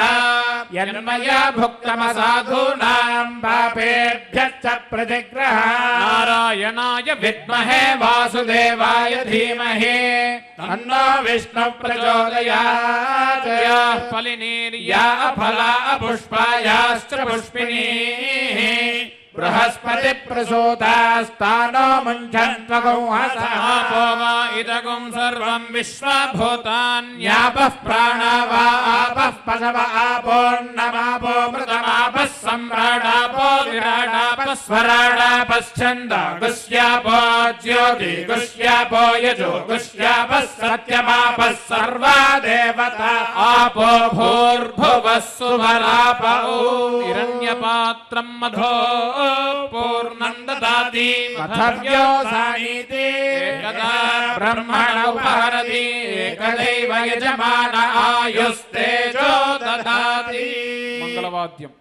యన్మయా భుక్తమసాధూనాం పాపేభ్యశ్చ ప్రతిగ్రహ నారాయణాయ విద్మహే వాసుదేవాయ ధీమహి తన్నో విష్ణు ప్రచోదయాత్ యాః ఫలినీర్యా ఫలా పుష్పాయాశ్చ పుష్పిణీః బృహస్పతి ప్రసూతాస్తానో ముంఛన్త్వగౌహసః ఆపోవా ఇదగుం సర్వం విశ్వభూతాన్యాపః ప్రాణావా ఆపః పశవ ఆపోర్ణమాపో మృతమాపः సమ్రాడాపో విరాడాపः స్వరాడాపశ్చందాగుష్యాపో జ్యోతిగుష్యాపో యజోగుష్యాపः సత్యమాపः సర్వా దేవతా ఆపో భూర్భువः సువరాపో హిరణ్యపాత్రం మధో పూర్ణం దదాతి మథవ్యోసానీతి ఏకదా బ్రహ్మణ ఉపహరతి ఏకదైవ యజమాన ఆయుస్తేజో దదాతి మంగళవాద్యం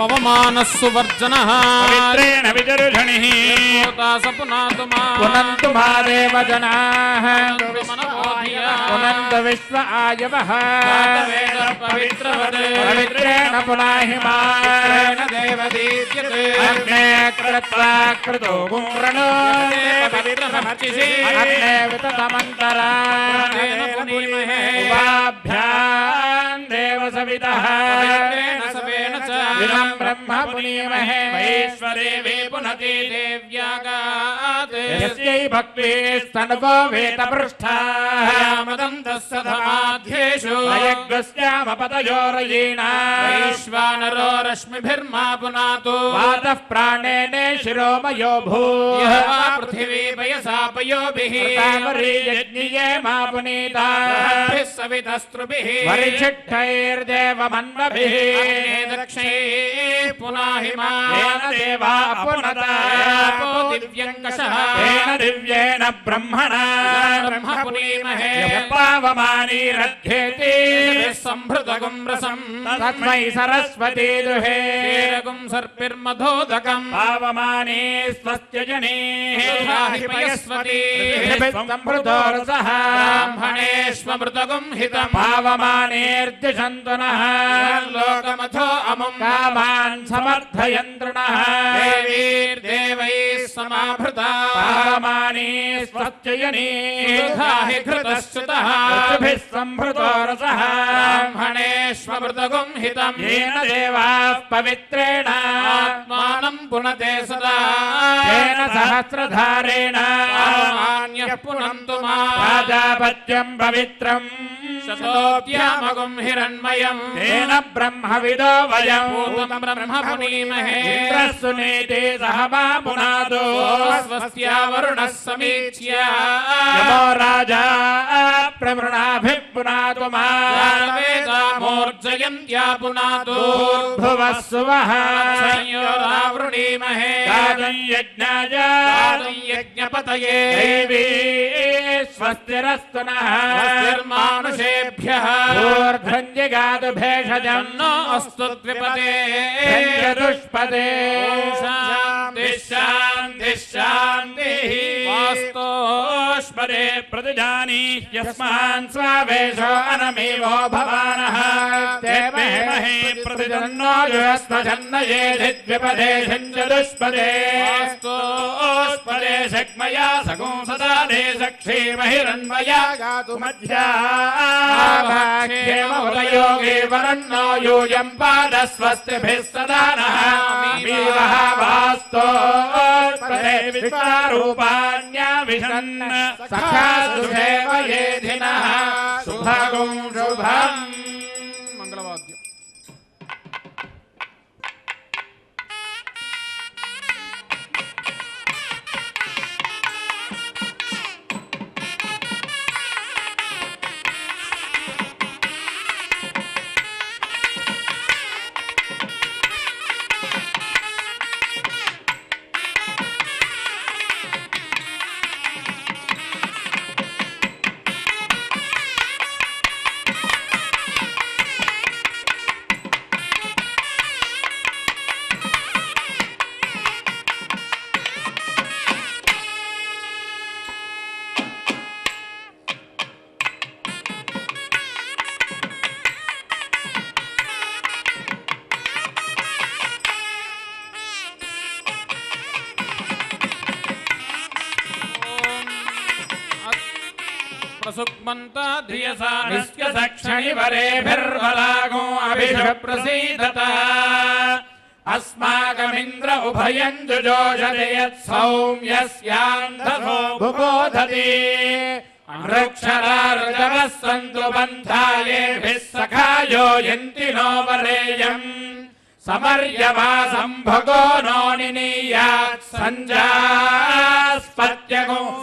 పవమానస్సు వర్జన పవిత్రేణ విజరుషణిః సపునాతు పునంతు మా దేవ జనాః పునంతు విశ్వ ఆయవః పవిత్రేణ పునాహి మాన దేవదీప్యతే అగ్నే కృత్వా కృతో గుంరణో పవిత్రమర్చిసి అగ్నే వితతమంతరా ఉపాభ్యాం దేవ సవితః ఇదం బ్రహ్మ పునీమహే వైశ్వరే వే పునతి దేవ్యాగాత్ యస్యై భక్తిస్తనుకో వేతపృష్ఠామదం తస్సధమాధ్యేషు అయగ్స్యామపతయోరయీణా వైశ్వానరో రశ్మిభిర్మా పునాతు వాతః ప్రాణేనే శిరోమయో భూః పృథివీ పయసాపయోభిః తామరీయజ్ఞియే మా పునీతా సవితస్త్రుభిః వరిచిట్టైర్దేవమన్వభిః దక్షే పునాహిమా దేవా పునతా దివ్యంకషః దివ్యేన బ్రహ్మణా బ్రహ్మ పునీమహే పావమానీరధ్యేతి సంభృతగుం రసం తస్మై సరస్వతీ దుహే రగుం సర్పిర్మధోదకం పావమానే స్వస్త్యజనే పయస్వతీ సంభృతో రసః బ్రాహ్మణేష్మృతగుం హితం పావమానేర్దిశంతునః లోకమథో అముం కామాన్ సమర్థయంత్రుణః దేవైర్దేవైః సమాభృతా పావమానే స్వస్త్యజనే ధాహి ఘృతశ్చుతః ఋషిభిः సంభృతో రసః బ్రాహ్మణేష్మృతగుం హితం येन देवाः पवित्रेण आत्मानं पुनते सदा तेन सहस्रधारेण मान्यः पुनन्तु मा राजापत्यं पवित्रम् शतोऽप्यामगुं हिरण्मयं तेन ब्रह्मविदो वयं पूर्वं ब्रह्म पुनीमहे इन्द्रस्सुनीति सह मा पुनादो स्वस्त्या वरुणः समीच्य नमो राजा प्रवृणाभिः पुनातु मा वेदामोर्जयन्त्या पुनातु भुवः सुवः संयोरावृणीमहे गाजं यज्ञाय यज्ञपतये देवी स्वस्तिरस्तु नः स्वस्तिर्मानुषेभ्यः ऊर्ध्वञ्जगातु भेषजं नो अस्तु द्विपदे दुष्पदे शान्तिः शान्तिः शान्तिः वास्तोष्पदे प्रतिजानीह्यस्मान् स्वावेशो अनमेवो भवानः तेमहे प्रतिजन्नो युस्मजन्नयेधि द्विपदे षञ्चदुष्पदे वास्तोष्पदे शक्मया सगुं सदा देशक्षीमहिरन्वया गातु मध्याभाग्येमोदयोगे वरन्नो यूयं पादस्वस्तिभिः सदा नः मीवः वास्तोष्पदे विश्वारूपाण्याविशन् सखासु सेवयेधिनः शुभगुं शुभम् మంగళవాద్యం प्रसुक्मन्ता धियसा निष्कसक्षणिवरेभिर्वलागो अभिषप्रसीदत अस्माकमिन्द्र उभयं जुजोषते यत् सौम्यस्यान्धसो भुबोधति अनृक्षरार्जवः सन्तु बन्धायेभिः सखायो यन्ति नो वरेयम् समर्यवासं भगो नो निनीयात् सञ्जास्पत्यगो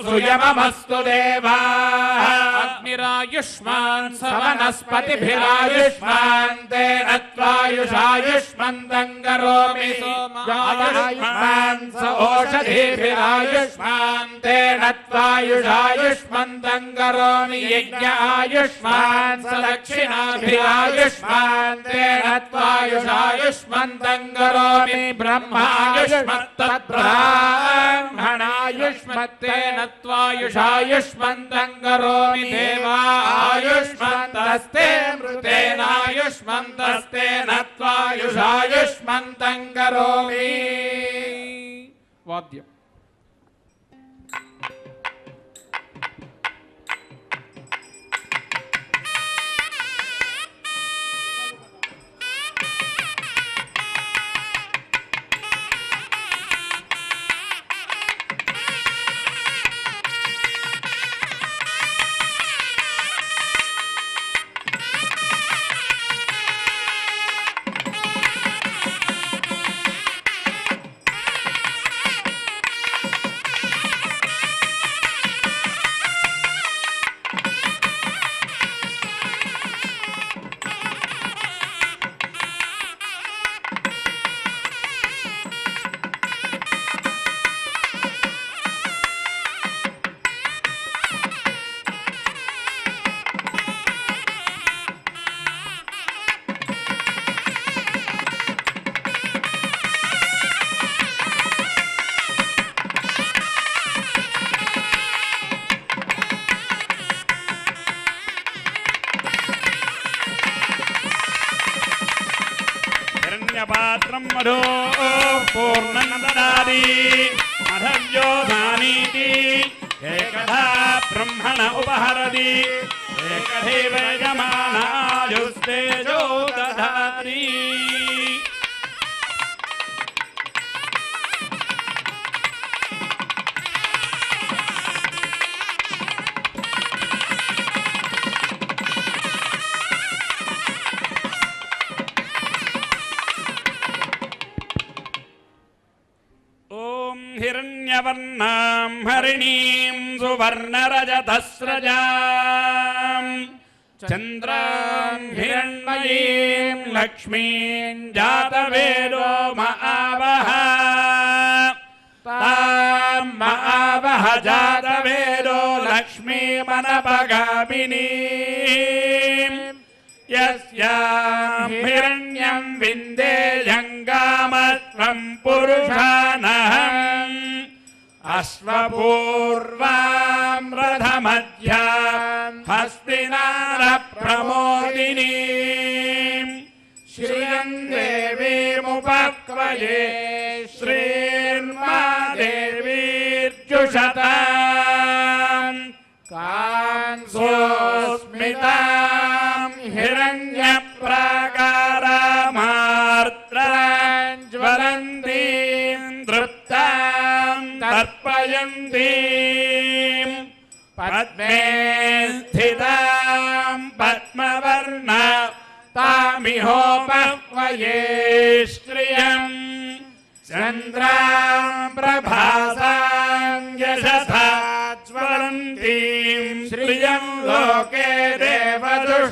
सुयममस्तु देवाः अग्निरायुष्मान् सवनस्पतिभिरायुष्मान् तेन त्वायुषायुष्मन्तम् करोमि आयुष्मान् स ओषधिभिरायुष्मान् तेन त्वायुषायुष्मन्तम् करोमि यज्ञ आयुष्मान् स दक्षिणाभिरायुष्मान् तेन त्वायुषायुष्मान् आयुष्मन्तं करोमि ब्रह्मायुष्मत्तद्ब्राह्मणायुष्मत्तेन त्वायुषायुष्मन्तं करोमि देवायुष्मन्तस्ते मृतेनायुष्मन्तस्तेन त्वायुषायुष्मन्तं करोमि। వాద్యం పాత్రం మధో పూర్ణం దదాతి మధవ్యోధానీతి ఏకదా బ్రహ్మణ ఉపహరతి ఏకదేవ యజమానాయుస్తేజో దధాతి. हिरण्यवर्णां हरिणीं सुवर्णरजतस्रजां चन्द्रां हिरण्मयीं लक्ष्मीं जातवेदो महावः तां महावः जातवेदो लक्ष्मीमनपगामिनीं यस्यां हिरण्यं विन्देयङ्गामत्वं पुरुषानहम् अश्वपूर्वां रथमध्यां हस्तिनारप्रमोदिनीं श्रियं देवीमुपक्वये श्रीर्मा देवीर्जुषतां कांसोऽस्मितां हिरण्यप्राकारामार्द्रां ज्वलन्तीं दृप्तां तर्पयन्तीं पद्मे स्थितां पद्मवर्णा तामिहोपक्वये श्रियम् चन्द्रां प्रभासां यशसा ज्वलन्तीं श्रियं लोके देवदुष्टामुदारां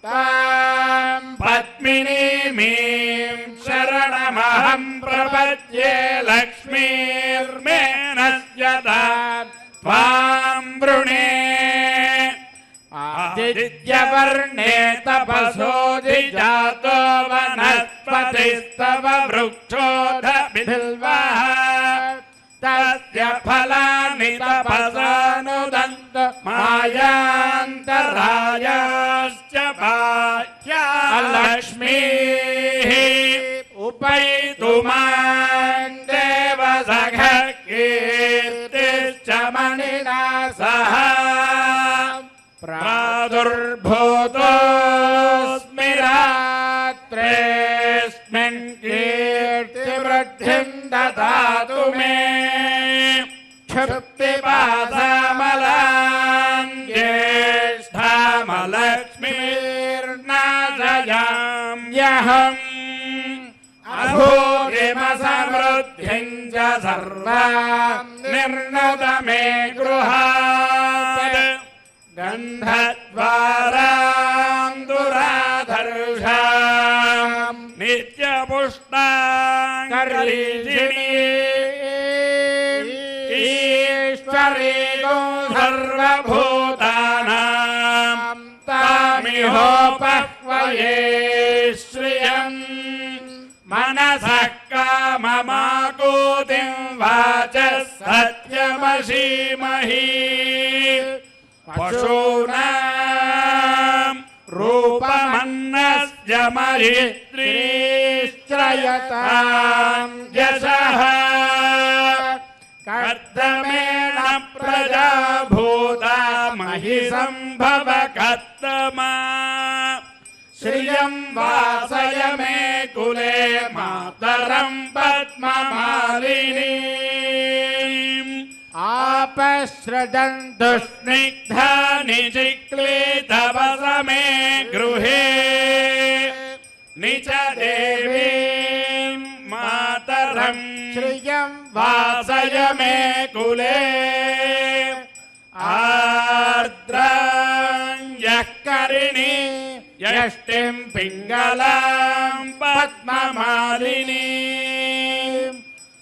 तां पद्मिनीमीं शरणमहं प्रपद्ये लक्ष्मीर्मेनस्यता त्वां वृणे आदित्यवर्णे तपसोऽधिजातो वनस्पतिस्तव वृक्षोऽधबिल्वः तस्य फलानि तपसानुदन्त मायान्तरायाश्च बाह्या लक्ष्मीः उपैतु मां देवसखः कीर्तिश्च मणिना सह प्रादुर्भूतोऽस्मि रात्रेऽस्मिन् कीर्तिवृद्धिं ददातु मे क्षुप्तिपाशमलां ज्येष्ठामलक्ष्मीर्नाशयाम्यहम् अभूरिमसमृद्धिं च सर्वां निर्णुत मे गृहात् गन्धद्वारां दुराधर्षां नित्यपुष्टां करीषिणीं ईश्वरीं सर्वभूतानां तामिहोपक्वये कामये श्रियम् मनसः काममाकूतिं वाचः सत्यमसीमहि पशूनां रूपमन्नस्य मरित्रीश्रयतां यशः कर्दमेण प्रजा भूता महि सम्भव कर्दमा श्रियं वासय मे कुले मातरं पद्ममालिनीम् आपसृजन्तु स्निग्धानि चिक्लितवस मे गृहे निच देवीं मातरं श्रियं वासय मे कुले आर्द्रां यः करिणी यष्टिं पिङ्गलां पद्ममालिनीं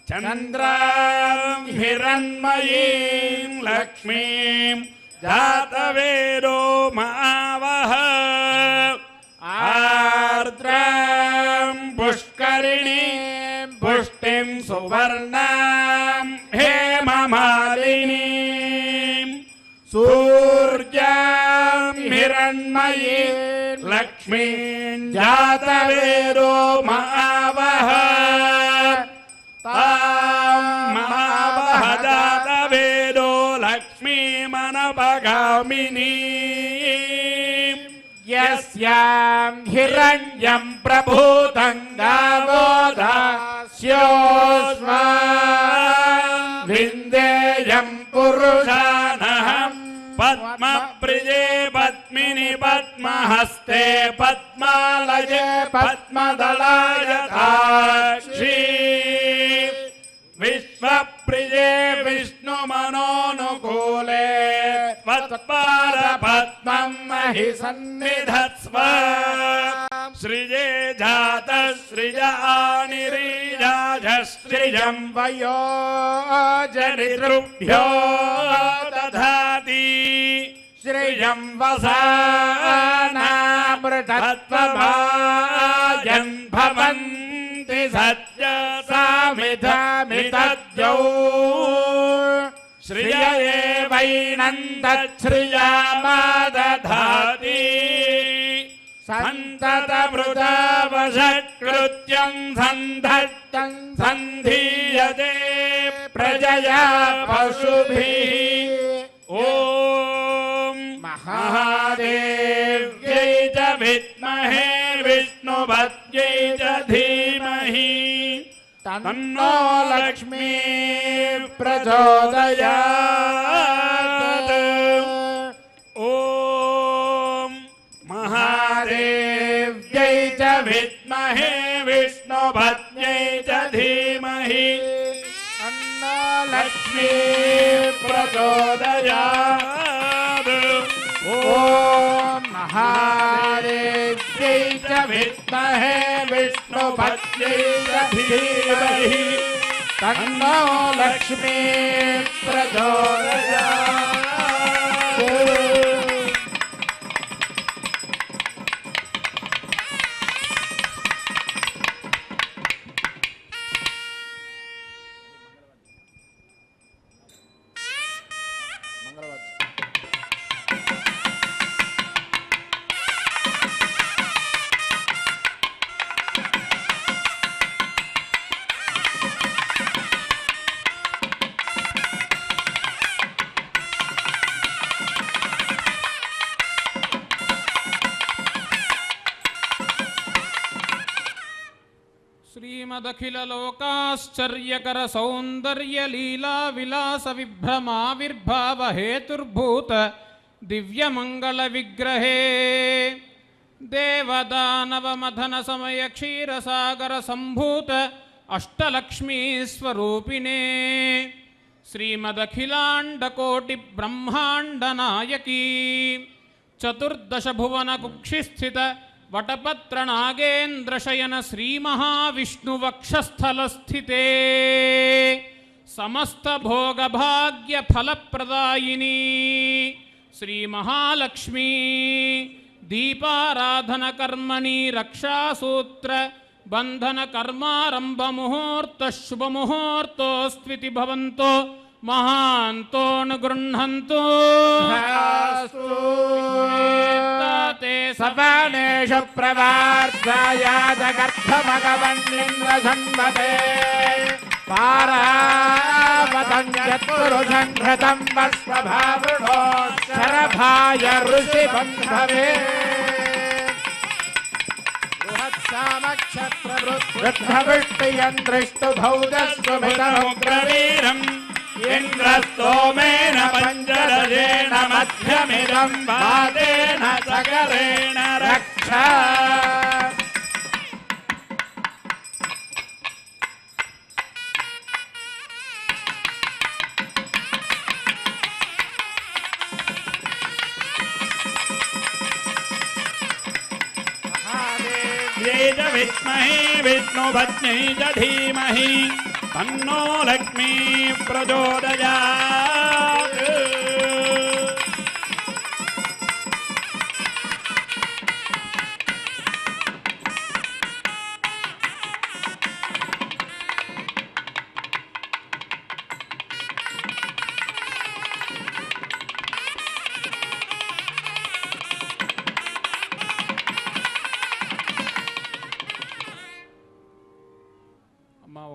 चन्द्रां हिरण्मयीं लक्ष्मीं जातवेदो मावह आर्द्रां पुष्करिणीं पुष्टिं सुवर्णां हेममालिनीं सूर्यां हिरण्मयीं लक्ष्मीं जातवेदो मावह मावह जातवेदो लक्ष्मीमनपगामिनी यस्यां हिरण्यं प्रभूतं गावो दास्योऽस्मा विन्देयं पुरुषानहं पद्मप्रिये पद्मिनि पद्महस्ते पद्मालये पद्मदलाय साक्षी विश्वप्रिये विष्णुमनोनुकूले पद्मं महि सन्निधत्स्व श्रिये जात श्रियानिरीजाश्रियं वयो जनितृभ्यो दधाति श्रियं वसानामृतत्वभाजन् भवन्ति सत्य सामिधमितद्यौ श्रिय एवैनन्दश्रियामादधाति सन्ततमृतावशत्कृत्यं सन्धत्तं सन्धीयते प्रजया पशुभिः ॐ महादेव्यै च विद्महे विष्णुपत्यै च धीमहि तन्नो लक्ष्मी प्रचोदयात् ॐ महादेव्यै च विद्महे विष्णुपत्यै च धीमहि तन्नो लक्ष्मी प्रचोदयात् ॐ महादेव्यै च विद्महे विष्णुपत्यै च धीमहि तन्नो लक्ष्मी प्रचोदयात् श्रीमदखिल लोकाश्चर्यकर सौंदर्य लीला विलास विभ्रमाविर्भाव हेतुर्भूत दिव्यमंगल विग्रहे देवदानव मथन समय क्षीरसागर संभूत अष्टलक्ष्मी स्वरूपिणे श्रीमदखिलांडकोटि ब्रह्मांड नायकी चतुर्दश भुवन कुक्षिस्थित वटपत्र नागेन्द्र शयन श्री महाविष्णु वक्षस्थल स्थिते समस्त भोग भाग्य फलप्रदायिनी श्री महालक्ष्मी దీపారాధన కర్మణి రక్షాసూత్ర బంధన కర్మారంభ ముహూర్త శుభముహూర్తోస్త్వితి భవంతో మహాంతోనుగృహంతు సపానేషు ప్రవార్ధాయాదగర్థమగవన్నింద్రసన్మతే పారావతంగత్పురుషం ఘృతం వస్వభావృణో శరభాయ ఋషిబంధవే బృహత్సామక్షత్రవృద్ధియంత్రిష్టు భౌజస్వభితముగ్రవీరం ఇంద్రస్తోమేన పంచరజేణ మధ్యమిదం వాదేన సగరేణ రక్ష च विद्महे विष्णुपत्न्यै च धीमहि तन्नो लक्ष्मी प्रचोदयात्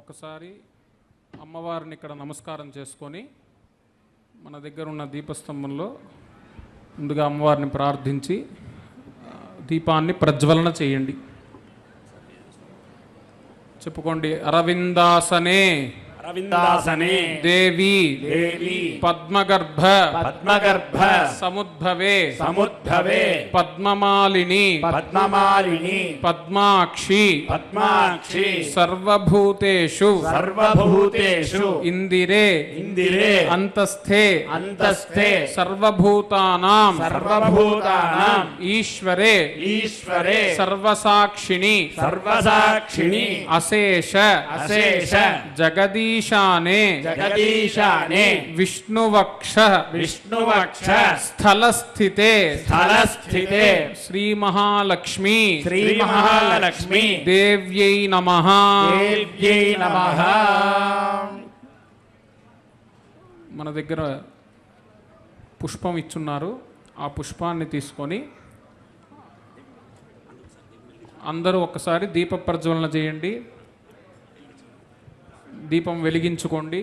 ఒకసారి అమ్మవారిని ఇక్కడ నమస్కారం చేసుకొని మన దగ్గర ఉన్న దీపస్తంభంలో ముందుగా అమ్మవారిని ప్రార్థించి దీపాన్ని ప్రజ్వలన చేయండి. చెప్పుకోండి. అరవిందాసనే అరవిందాసనే దేవి దేవి పద్మగర్భ పద్మగర్భ సముద్భవే సముద్భవే పద్మమాలిని పద్మమాలిని పద్మాక్షి పద్మాక్షి సర్వభూతేషు సర్వభూతేషు ఇందిరే ఇందిరే అంతస్థే అంతస్థే సర్వభూతానాం సర్వభూతానాం ఈశ్వరే ఈశ్వరే సర్వసాక్షిణి సర్వసాక్షిణి అశేష అశేష జగదీశానే జగదీశానే విష్ణువక్ష విష్ణువక్ష స్థలస్థితే స్థలస్థితే శ్రీ మహాలక్ష్మి శ్రీ మహాలక్ష్మి దేవ్యై నమః. దేవ్యై నమః. మన దగ్గర పుష్పం ఇచ్చున్నారు. ఆ పుష్పాన్ని తీసుకొని అందరూ ఒక్కసారి దీప ప్రజ్వలన చేయండి. దీపం వెలిగించుకోండి.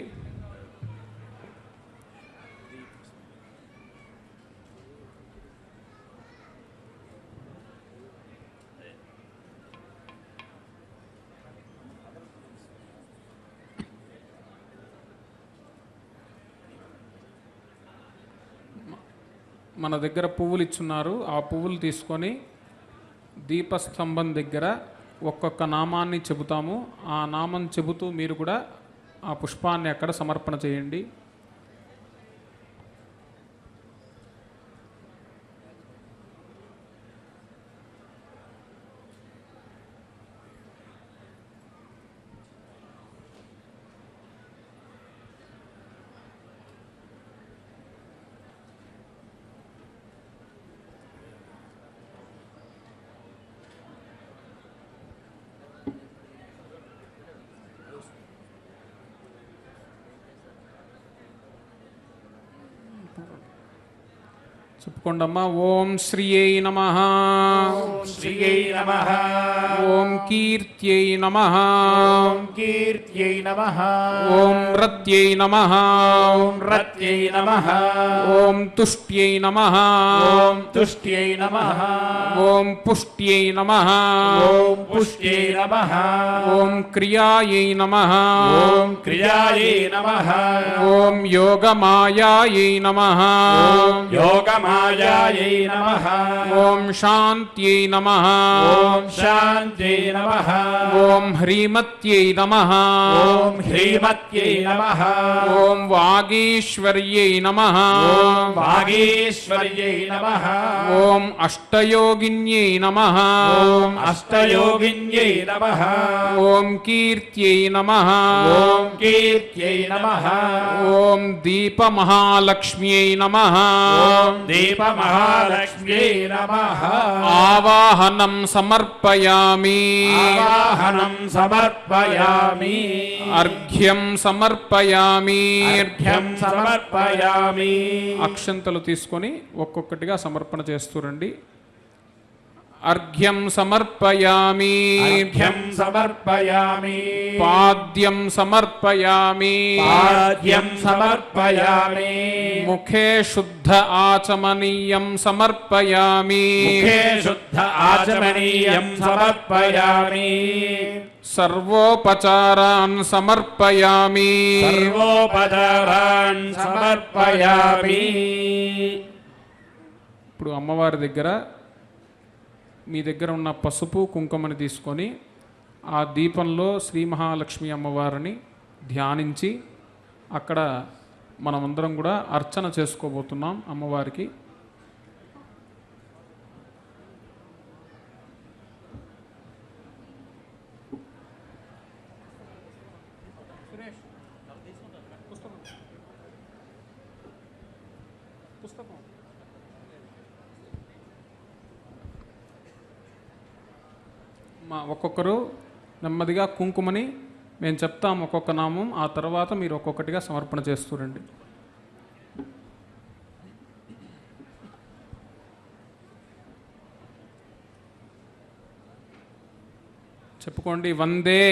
మన దగ్గర పువ్వులు ఇచ్చున్నారు. ఆ పువ్వులు తీసుకొని దీపస్తంభం దగ్గర ఒక్కొక్క నామాన్ని చెబుతాము. ఆ నామం చెబుతూ మీరు కూడా ఆ పుష్పాన్ని అక్కడ సమర్పణ చేయండి. చెప్పుకోండమ్మా. ఓం శ్రీయై నమః. శ్రీయై నమః. ఓం కీర్త్యై నమః. ఓం కీర్త్యై నమః. ఓం రత్యై నమః. ఓం రత్యై నమః. ఓం తుష్ట్యై నమః. ఓం తుష్ట్యై నమః. ఓం పుష్ట్యై నమః. ఓం పుష్ట్యై నమః. ఓం క్రియాయై నమః. ఓం క్రియాయై నమః. ఓం యోగమాయాయై నమః. ఓం యోగమాయాయై నమః. ఓం శాంత్యై నమః. ఓం శాంత్యై నమః. ఓం హ్రీమత్యై నమః. ఓం హ్రీమత్యై నమః. ఓం వాగీశ్వర్యై నమః. ఓం వాగీశ్వర్యై నమః. ఓం అష్టయోగిన్యై నమః. ఓం అష్టయోగిన్యై నమః. ఓం కీర్త్యై నమః. ఓం కీర్త్యై నమః. ఓం దీపమహాలక్ష్మ్యై నమః. ఓం దీపమహాలక్ష్మ్యై నమః ఆవాహనం సమర్పయామి ఆవాహనం సమర్పయామి అర్ఘ్యం సమర్పయామి అర్ఘ్యం సమర్పయామి అక్షంతలు తీసుకొని ఒక్కొక్కటిగా సమర్పణ చేస్తూరండి. అర్ఘ్యం సమర్పయామి అర్ఘ్యం సమర్పయామి పాద్యం సమర్పయామి పాద్యం సమర్పయామి ముఖే శుద్ధ ఆచమనీయం సమర్పయామి ముఖే శుద్ధ ఆచమనీయం సమర్పయామి సర్వోపచారాన్ సమర్పయామి సర్వోపచారాన్ సమర్పయామి. ఇప్పుడు అమ్మవారి దగ్గర మీ దగ్గర ఉన్న పసుపు కుంకుమని తీసుకొని ఆ దీపంలో శ్రీ మహాలక్ష్మి అమ్మవారిని ధ్యానించి అక్కడ మనమందరం కూడా అర్చన చేసుకోబోతున్నాం అమ్మవారికి. ఒక్కొక్కరు నెమ్మదిగా కుంకుమని మేము చెప్తాం ఒక్కొక్క నామం, ఆ తర్వాత మీరు ఒక్కొక్కటిగా సమర్పణ చేస్తూరండి. చెప్పుకోండి. వందే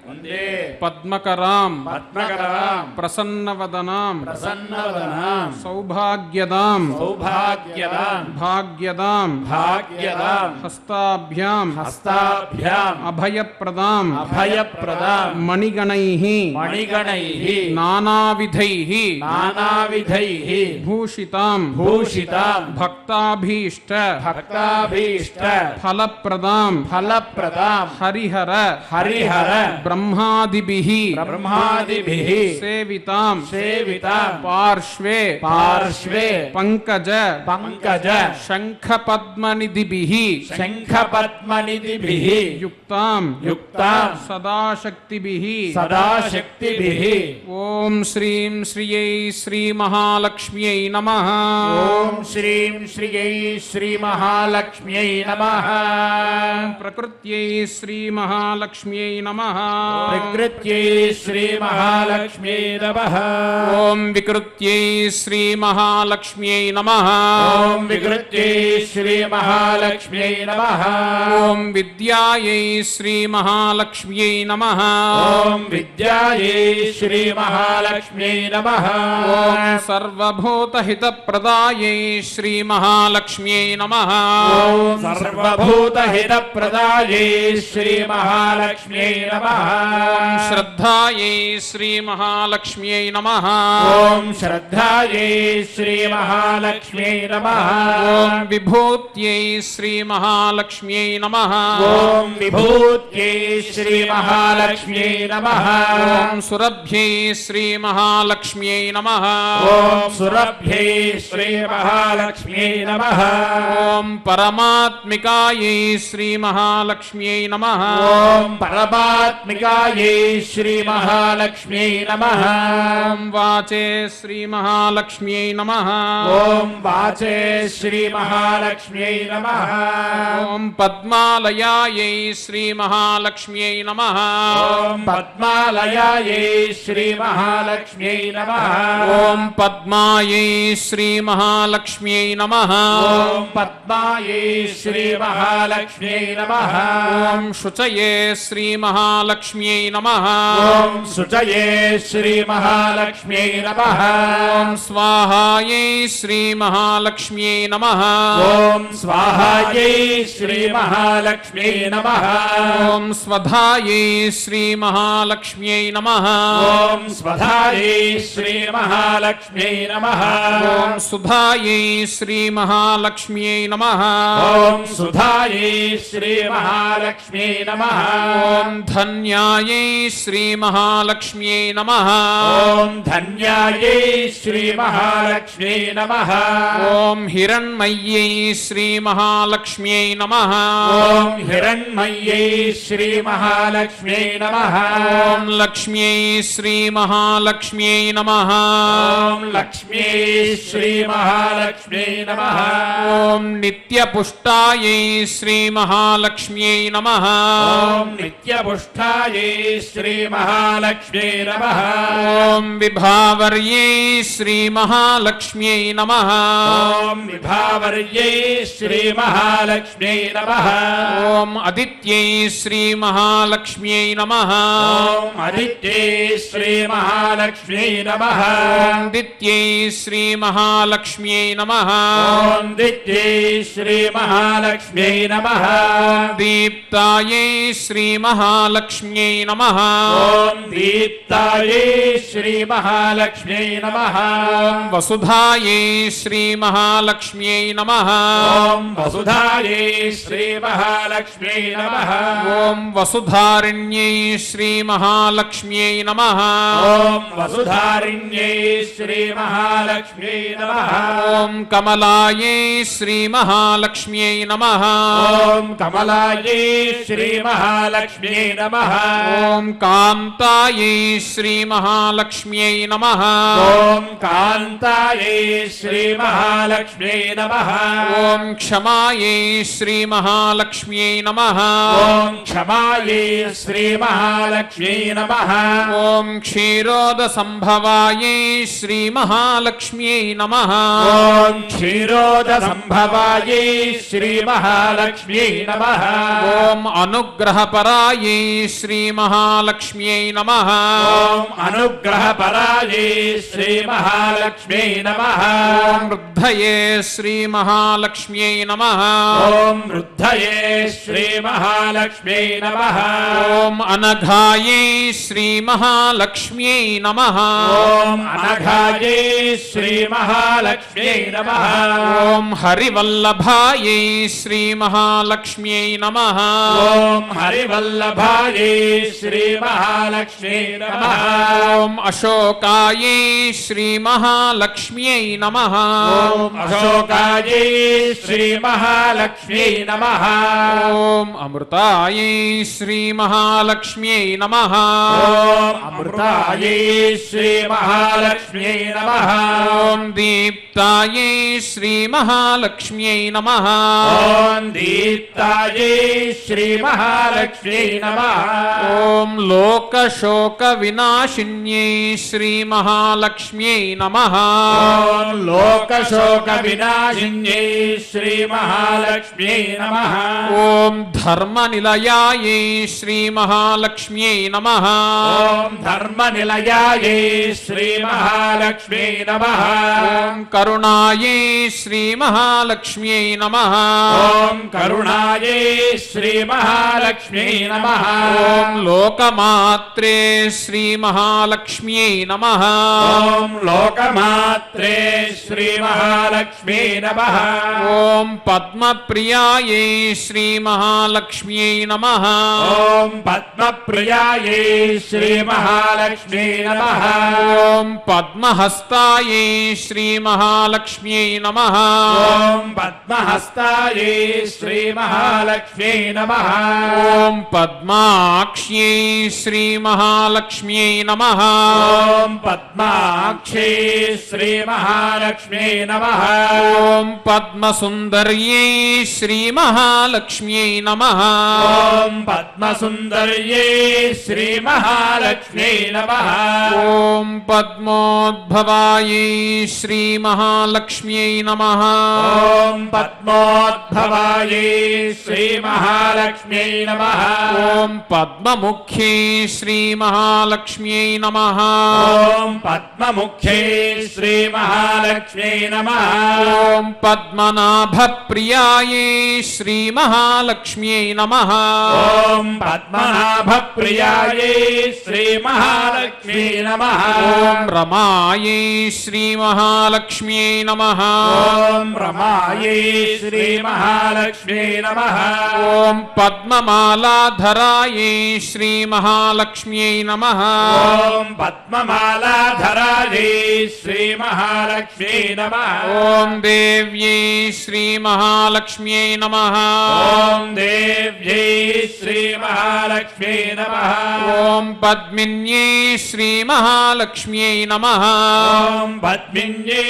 వందే పద్మకరాం పద్మకరాం ప్రసన్నవదనాం ప్రసన్నవదనాం సౌభాగ్యదాం సౌభాగ్యదాం భాగ్యదాం భాగ్యదాం హస్తాభ్యాం హస్తాభ్యాం అభయప్రదాం అభయప్రదాం మణిగణైః మణిగణైః నానావిధైః నానావిధైః భూషితాం భూషితాం భక్తాభీష్ట భక్తాభీష్ట ఫలప్రదాం ఫలప్రదాం హరిహర హరిహర బ్రహ్మాదిభిః బ్రహ్మాదిభిః సేవితాం సేవితాం పార్శ్వే పార్శ్వే పంకజ పంకజ శంఖపద్మనిధిభిః శంఖపద్మనిధిభిః యుక్తాం యుక్తాం సదాశక్తిభిః సదాశక్తిభిః ఓం శ్రీం శ్రియై శ్రీ మహాలక్ష్మ్యై నమః. ఓం శ్రీం శ్రీయై శ్రీ మహాలక్ష్మ్యై నమః ప్రకృత్యై శ్రీ మహాలక్ష్మ్యై నమః. ప్రకృత్యై శ్రీ మహాలక్ష్మ్యై నమః ఓం వికృత్యై శ్రీ మహాలక్ష్మ్యై నమః. ఓం వికృత్యై శ్రీ మహాలక్ష్మ్యై నమః ఓం విద్యాయై శ్రీ మహాలక్ష్మ్యై నమః. ఓం విద్యాయై శ్రీ మహాలక్ష్మ్యై నమః ఓం సర్వభూతహితప్రదాయై శ్రీ మహాలక్ష్మ్యై నమః. ఓం సర్వభూతహితప్రదాయై శ్రీ మహాలక్ష్మ్యై నమః ఓం శ్రద్ధాయై శ్రీ మహాలక్ష్మ్యై నమః. ఓం శ్రద్ధాయై శ్రీ మహాలక్ష్మ్యై నమః ఓం విభూత్యై శ్రీ మహాలక్ష్మ్యై నమః. ఓం విభూత్యై శ్రీ మహాలక్ష్మ్యై నమః ఓం సురభ్యై శ్రీ మహాలక్ష్మ్యై నమః. ఓం సురభ్యై శ్రీ మహాలక్ష్మ్యై నమః ఓం పరమాత్మికాయై శ్రీ మహాలక్ష్మ్యై నమః. ఓం పరమాత్మికాయై శ్రీ మహాలక్ష్మ్యై నమః ఓం వాచే శ్రీ మహాలక్ష్మ్యై నమః. ఓం వాచే శ్రీ మహాలక్ష్మ్యై నమః ఓం పద్మాలయాయై శ్రీ మహాలక్ష్మ్యై నమః. ఓం పద్మాలయాయై శ్రీ మహాలక్ష్మ్యై నమః ఓం పద్మాయై శ్రీ మహాలక్ష్మ్యై నమః. ఓం పద్మాయై శ్రీ మహాలక్ష్మ్యై నమః ఓం శుచయే శ్రీ మహాలక్ష్మ్యై నమః. ఓం శుచయే శ్రీ మహాలక్ష్మ్యై నమః ఓం స్వాహాయై శ్రీ మహాలక్ష్మ్యై నమః. ఓం స్వాహాయై శ్రీ మహాలక్ష్మ్యై నమః ఓం స్వధాయై శ్రీ మహాలక్ష్మ్యై నమః. ఓం స్వధాయై శ్రీ మహాలక్ష్మ్యై నమః ఓం సుధాయై శ్రీ మహాలక్ష్మ్యై నమః. ఓం సుధాయై శ్రీ మహాలక్ష్మ్యై నమః ఓం ధన్య ధన్యాయై శ్రీ మహాలక్ష్మ్యై నమః. ఓం ధన్యాయై శ్రీ మహాలక్ష్మ్యై నమః. ఓం హిరణ్మయ్యై శ్రీ మహాలక్ష్మ్యై నమః. ఓం హిరణ్మయ్యై శ్రీ మహాలక్ష్మ్యై నమః. ఓం లక్ష్మ్యై శ్రీ మహాలక్ష్మ్యై నమః. ఓం లక్ష్మ్యై శ్రీ మహాలక్ష్మ్యై నమః. ఓం నిత్యపుష్టాయై శ్రీ మహాలక్ష్మ్యై నమః. ఓం నిత్యపుష్టాయై శ్రీ మహాలక్ష్మ్యై నమః. ఓం విభావర్యై శ్రీ మహాలక్ష్మ్యై నమః. ఓం విభావర్యై శ్రీ మహాలక్ష్మ్యై నమః. ఓం అదిత్యై శ్రీ మహాలక్ష్మ్యై నమః. ఓం ఆదిత్యై శ్రీ మహాలక్ష్మ్యై నమః. ఓం దిత్యై శ్రీ మహాలక్ష్మ్యై నమః. ఓం దిత్యై శ్రీ మహాలక్ష్మ్యై నమః. దీప్తాయై శ్రీ మహాలక్ష్మ్యై నమః. ఓం దీప్తాయై శ్రీ మహాలక్ష్మ్యై నమః. ఓం వసుధాయై శ్రీ మహాలక్ష్మ్యై నమః. ఓం వసుధాయై శ్రీ మహాలక్ష్మ్యై నమః. ఓం వసుధారిణ్యై శ్రీ మహాలక్ష్మ్యై నమః. ఓం వసుధారిణ్యై శ్రీ మహాలక్ష్మ్యై నమః. ఓం కమలాయై శ్రీ మహాలక్ష్మ్యై నమః. ఓం కమలాయై శ్రీ మహాలక్ష్మ్యై నమః. ఓం కాంతాయై శ్రీ మహాలక్ష్మ్యై నమః. ఓం కాంతాయై శ్రీ మహాలక్ష్మ్యై నమః. ఓం క్షమాయై శ్రీ మహాలక్ష్మ్యై నమః. ఓం క్షమాయై శ్రీ మహాలక్ష్మ్యై నమః. ఓం క్షీరోద సంభవాయై శ్రీ మహాలక్ష్మ్యై నమః. ఓం క్షీరోద సంభవాయై శ్రీ మహాలక్ష్మ్యై నమః. ఓం అనుగ్రహపరాయై శ్రీ మహాలక్ష్మ్యై నమః. ఓం అనుగ్రహపరాయై శ్రీ మహాలక్ష్మ్యై నమః. ఓం వృద్ధయే శ్రీ మహాలక్ష్మ్యై నమః. ఓం వృద్ధయే శ్రీ మహాలక్ష్మ్యై నమః. ఓం అనఘాయై శ్రీ మహాలక్ష్మ్యై నమః. ఓం అనఘాయై శ్రీ మహాలక్ష్మ్యై నమః. ఓం హరివల్లభాయై శ్రీ మహాలక్ష్మ్యై నమః. ఓం హరివల్లభాయై శ్రీ మహాలక్ష్మ్యై నమః. ఓం అశోకాయై శ్రీ మహాలక్ష్మ్యై నమః. ఓం అశోకాయై శ్రీ మహాలక్ష్మ్యై నమః. ఓం అమృతాయై శ్రీ మహాలక్ష్మ్యై నమః. ఓం అమృతాయై శ్రీ మహాలక్ష్మ్యై నమః. ఓం దీప్తాయై శ్రీ మహాలక్ష్మ్యై నమః. ఓం దీప్తాయై శ్రీ మహాలక్ష్మ్యై నమః. ఓం లోకశోక వినాశిన్యై శ్రీ మహాలక్ష్మ్యై నమః. ఓం లోకశోక వినాశిన్యై శ్రీ మహాలక్ష్మ్యై నమః. ఓం ధర్మనిలయాయై శ్రీ మహాలక్ష్మ్యై నమః. ఓం ధర్మనిలయాయై శ్రీ మహాలక్ష్మ్యై నమః. ఓం కరుణాయై శ్రీ మహాలక్ష్మ్యై నమః. ఓం కరుణాయై శ్రీ మహాలక్ష్మ్యై నమః. ఓం లోకమాత్రే శ్రీ మహాలక్ష్మ్యై నమః. ఓం లోకమాత్రే శ్రీ మహాలక్ష్మ్యై నమః. ఓం పద్మప్రియాయై శ్రీ మహాలక్ష్మ్యై నమః. ఓం పద్మప్రియాయై శ్రీ మహాలక్ష్మ్యై నమః. ఓం పద్మహస్తాయై శ్రీ మహాలక్ష్మ్యై నమః. ఓం పద్మహస్తాయై శ్రీ మహాలక్ష్మ్యై నమః. ఓం పద్మాక్ష్యై శ్రీ మహాలక్ష్మ్యై నమః. ఓం పద్మాక్షై శ్రీ మహాలక్ష్మ్యై నమః. ఓం పద్మసుందర్యై శ్రీ మహాలక్ష్మ్యై నమః. ఓం పద్మసుందర్యై శ్రీ మహాలక్ష్మ్యై నమః. ఓం పద్మోద్భవాయై శ్రీ మహాలక్ష్మ్యై నమః. ఓం పద్మోద్భవాయై శ్రీ మహాలక్ష్మ్యై నమః. ఓం పద్మముఖ్యై శ్రీ మహాలక్ష్మ్యై నమః. ఓం పద్మముఖ్యై శ్రీ మహాలక్ష్మ్యై మహాలక్ష్మ్యై నమః ఓం పద్మనాభప్రియాయే శ్రీ మహాలక్ష్మ్యై నమః ఓం పద్మనాభప్రియాయే శ్రీ మహాలక్ష్మ్యై నమః ఓం రమాయే శ్రీ మహాలక్ష్మ్యై నమః ఓం రమాయే శ్రీ మహాలక్ష్మ్యై నమః ఓం పద్మమాలాధరాయే శ్రీ మహాలక్ష్మ్యై నమః ఓం పద్మమాలాధరాయే శ్రీ మహాలక్ష్మ్యై నమః ఓం దేవ్యై శ్రీ మహాలక్ష్మ్యై నమః ఓం దేవ్యై శ్రీ మహాలక్ష్మ్యై నమః ఓం పద్మిన్యై శ్రీ మహాలక్ష్మ్యై నమః ఓం పద్మిన్యై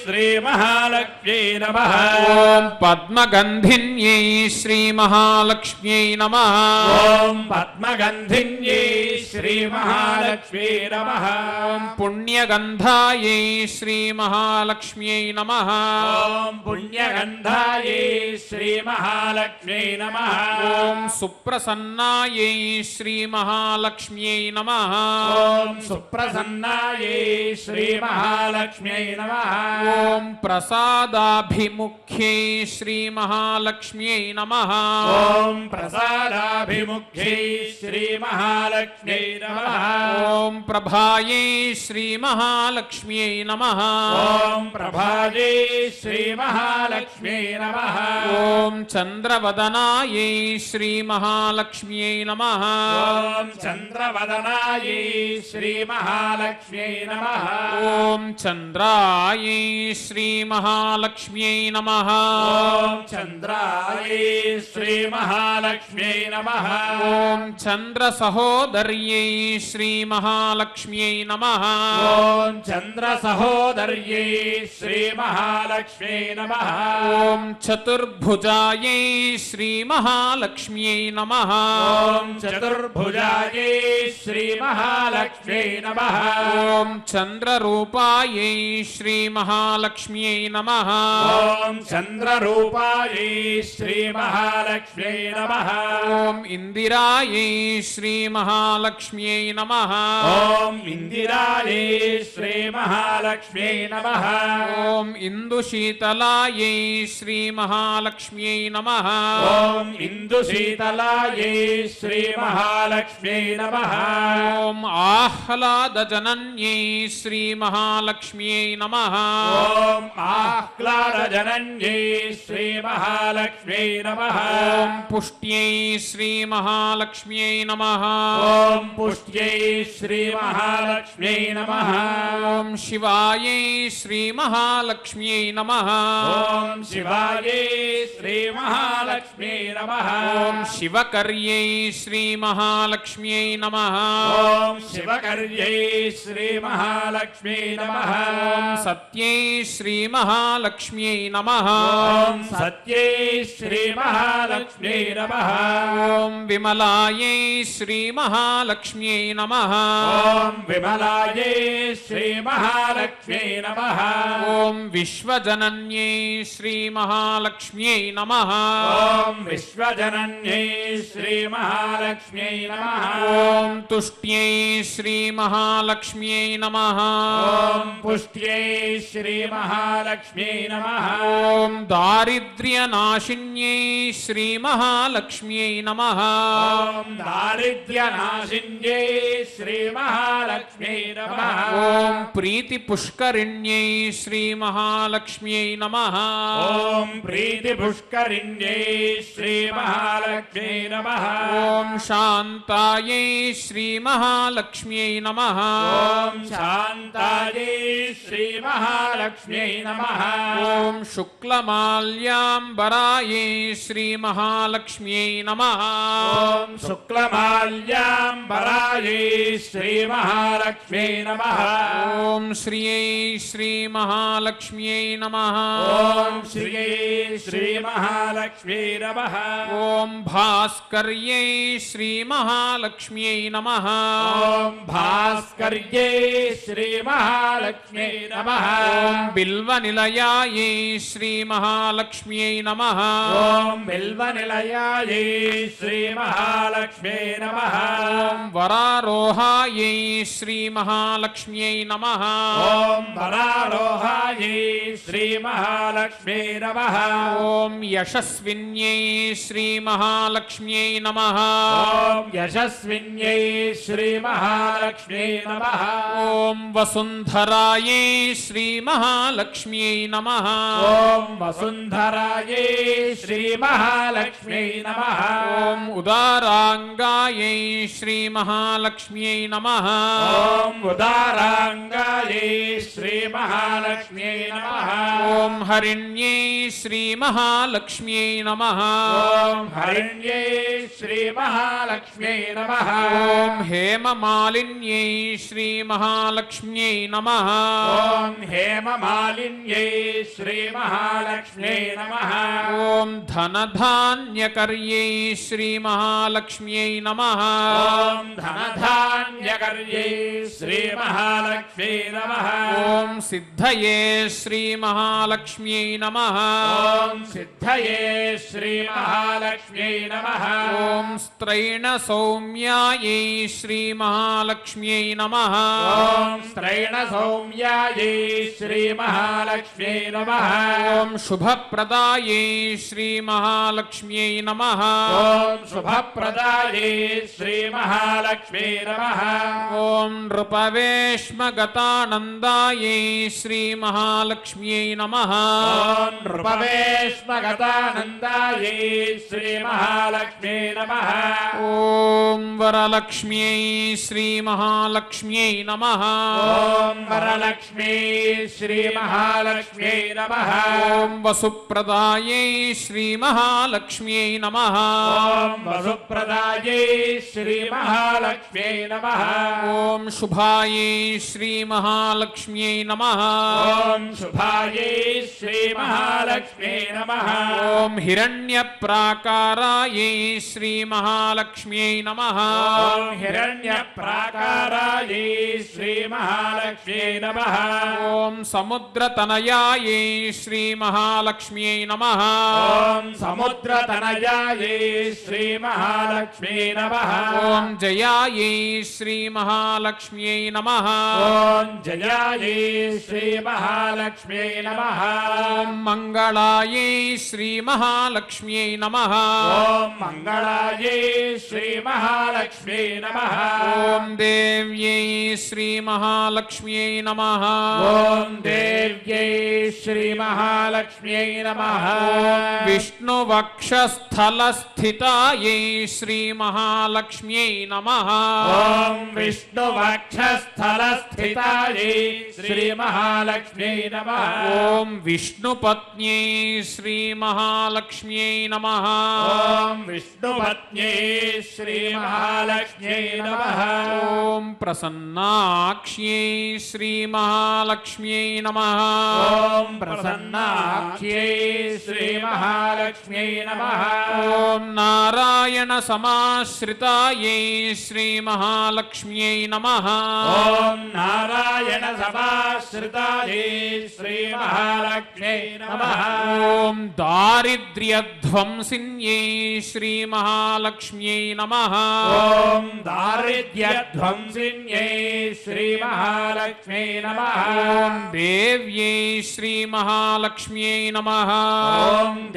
శ్రీ మహాలక్ష్మ్యై నమః ఓం పద్మగంధిన్యై శ్రీ మహాలక్ష్మ్యై నమః ఓం పద్మగంధిన్యై శ్రీ మహాలక్ష్మ్యై నమః ఓం పుణ్యగంధాయై శ్రీ మహాలక్ష్మ్యై నమః ఓం పుణ్యగంధాయై శ్రీ మహాలక్ష్మ్యై నమః ఓం సుప్రసన్నాయై శ్రీ మహాలక్ష్మ్యై నమః ఓం సుప్రసన్నాయై శ్రీ మహాలక్ష్మ్యై నమః ఓం ప్రసాదాభిముఖ్యై శ్రీ మహాలక్ష్మ్యై నమః ఓం ప్రసాదాభిముఖ్యై శ్రీ మహాలక్ష్మ్యై నమః ఓం ప్రభాయై శ్రీ మహాలక్ష్మ్యై నమః ఓం ప్రభాయై శ్రీ మహాలక్ష్మ్యై నమః ఓం చంద్రవదనాయై శ్రీ మహాలక్ష్మ్యై నమః ఓం చంద్రవదనాయై శ్రీ మహాలక్ష్మ్యై నమః ఓం చంద్రాయై శ్రీ మహాలక్ష్మ్యై నమః ఓం చంద్రాయై శ్రీ మహాలక్ష్మ్యై నమః ఓం చంద్ర సహోదర్యై శ్రీ మహాలక్ష్మ్యై నమః ఓం చంద్ర సహోదర్యై శ్రీ మహాలక్ష్మ్యై నమః ఓం చతుర్భుజాయై శ్రీ మహాలక్ష్మ్యై నమః ఓం చతుర్భుజాయై శ్రీ మహాలక్ష్మ్యై నమః ఓం చంద్రరూపాయై శ్రీ మహాలక్ష్మ్యై నమః ఓం చంద్రరూపాయై శ్రీ మహాలక్ష్మ్యై నమః ఓం ఇందిరాయై శ్రీ మహాలక్ష్మ్యై నమః ఓం ఇందిరాయై శ్రీ మహాలక్ష్మ్యై నమః ఓం ఇందుశీతలాయై శ్రీ మహాలక్ష్మ్యై నమః ఓం ఇందుశీతలాయై శ్రీ మహాలక్ష్మ్యై నమః ఓం ఆహ్లాదజనన్యై శ్రీ మహాలక్ష్మ్యై నమః ఓం ఆహ్లాదజనన్యై శ్రీ మహాలక్ష్మ్యై నమః ఓం పుష్ట్యై శ్రీ మహాలక్ష్మ్యై నమః ఓం పుష్ట్యై శ్రీ మహాలక్ష్మ్యై నమః ఓం శివాయై శ్రీ మహాలక్ష్మ్యై నమః ఓం శివాయై శ్రీ మహాలక్ష్మ్యై నమః ఓం శివకర్యై శ్రీ మహాలక్ష్మ్యై నమః ఓం శివకర్యై శ్రీ మహాలక్ష్మ్యై నమః ఓం సత్యై శ్రీ మహాలక్ష్మ్యై నమః ఓం సత్యై శ్రీ మహాలక్ష్మ్యై నమః ఓం విమలాయై శ్రీ మహాలక్ష్మ్యై నమః ఓం విమలాయై శ్రీ మహాలక్ష్మ్యై నమః ఓం విశ్వజనన్యై శ్రీ మహాలక్ష్మ్యై నమః ఓం విశ్వజనన్యై శ్రీ మహాలక్ష్మ్యై నమః ఓం తుష్ట్యై శ్రీ మహాలక్ష్మ్యై నమః ఓం పుష్ట్యై శ్రీ మహాలక్ష్మ్యై నమః ఓం దారిద్ర్యనాశిన్యై శ్రీ మహాలక్ష్మ్యై నమః ఓం దారిద్ర్యనాశిన్యై శ్రీ మహాలక్ష్మ్యై నమః ఓం ప్రీతిపుష్కరిణ్యై శ్రీ మహాలక్ష్మ్యై నమః ఓం ప్రీతిపుష్కరిణ్యై శ్రీ మహాలక్ష్మ్యై నమః ఓం శాంతాయై శ్రీ మహాలక్ష్మ్యై నమః ఓం శాంతాయై శ్రీ మహాలక్ష్మ్యై నమః ఓం శుక్లమాల్యాంబరాయై శ్రీ మహాలక్ష్మ్యై నమః ఓం శుక్లమాల్యాంబరాయై శ్రీ మహాలక్ష్మ్యై నమః ఓం శ్రియై శ్రీ మహాలక్ష్మ్యై నమః ఓం శ్రీయై శ్రీ మహాలక్ష్మ్యై నమః ఓం భాస్కర్యై శ్రీ మహాలక్ష్మ్యై నమః ఓం భాస్కర్యై శ్రీ మహాలక్ష్మ్యై నమః ఓం బిల్వనిలయాయై శ్రీ మహాలక్ష్మ్యై నమః ఓం బిల్వనిలయాయై శ్రీ మహాలక్ష్మ్యై నమః ఓం వరారోహాయై శ్రీ మహాలక్ష్మ్యై నమః ఓం వరారో दासोहायै श्रीमहालक्ष्म्यै नमः ॐ यशस्विन्यै श्रीमहालक्ष्म्यै नमः ॐ यशस्विन्यै श्रीमहालक्ष्म्यै नमः ॐ वसुन्धरायै श्रीमहालक्ष्म्यै नमः ॐ वसुन्धरायै श्रीमहालक्ष्म्यै नमः ॐ उदाराङ्गायै श्रीमहालक्ष्म्यै नमः ॐ उदाराङ्गायै श्रीमहालक्ष्म्यै नमः ॐ हरिण्यै श्रीमहालक्ष्म्यै नमः ॐ हरिण्यै श्रीमहालक्ष्म्यै नमः ॐ हेममालिन्यै श्रीमहालक्ष्म्यै नमः ॐ हेममालिन्यै श्रीमहालक्ष्म्यै नमः ॐ धनधान्यकर्यै श्रीमहालक्ष्म्यै नमः ॐ धनधान्यकर्यै श्रीमहालक्ष्म्यै नमः ॐ सिद्धये श्रीमहालक्ष्म्यै नमः ॐ सिद्धये श्रीमहालक्ष्म्यै नमः ॐ स्त्रैणसौम्यायै श्रीमहालक्ष्म्यै नमः ॐ स्त्रैणसौम्यायै श्रीमहालक्ष्म्यै नमः ॐ शुभप्रदायै श्रीमहालक्ष्म्यै नमः ॐ शुभप्रदायै श्रीमहालक्ष्म्यै नमः ॐ नृपवेश्मगतानन्दायै श्रीमहालक्ष्म्यै नमः ॐ नृपवेश्मगतानन्दायै श्रीमहालक्ष्म्यै नमः ॐ वरलक्ष्म्यै श्रीमहालक्ष्म्यै नमः ॐ वरलक्ष्मी श्रीमहालक्ष्म्यै नमः ॐ वसुप्रदायै श्रीमहालक्ष्म्यै नमः ॐ वसुप्रदायै श्रीमहालक्ष्म्यै नमः ॐ शुभायै श्रीमहालक्ष्म्यै नमः ॐ शुभायै श्रीमहालक्ष्म्यै नमः ॐ हिरण्यप्राकारायै श्रीमहालक्ष्म्यै नमः ॐ हिरण्यप्राकारायै श्रीमहालक्ष्म्यै नमः ॐ समुद्रतनयायै श्रीमहालक्ष्म्यै नमः ॐ समुद्रतनयायै श्रीमहालक्ष्म्यै नमः ॐ जयायै श्रीमहालक्ष्म्यै नमः ॐ जयायै श्रीमहालक्ष्म्यै नमः ॐ मङ्गलायै श्रीमहालक्ष्म्यै नमः ॐ मङ्गलायै श्रीमहालक्ष्म्यै नमः ॐ देव्यै श्रीमहालक्ष्म्यै नमः ॐ देव्यै श्रीमहालक्ष्म्यै नमः विष्णुवक्षस्थलस्थितायै श्रीमहालक्ष्म्यै नमः ॐ विष्णुवक्षस्थलस्थितायै श्रीमहालक्ष्म्यै नमः ॐ विष्णुपत्न्यै श्रीमहालक्ष्म्यै नमः ॐ विष्णुपत्न्यै श्रीमहालक्ष्म्यै नमः ॐ प्रसन्नाक्ष्यै श्रीमहालक्ष्म्यै नमः ॐ प्रसन्नाक्ष्यै श्रीमहालक्ष्म्यै नमः ॐ नारायणसमाश्रितायै श्रीमहालक्ष्म्यै नमः ॐ नारायणसमाश्रितायै श्रीमहालक्ष्म्यै नमः ॐ दारिद्र्यध्वंसिन्यै श्रीमहालक्ष्म्यै नमः ॐ दारिद्र्यध्वंसिन्यै श्रीमहालक्ष्म्यै नमः ॐ देव्यै श्रीमहालक्ष्म्यै नमः ॐ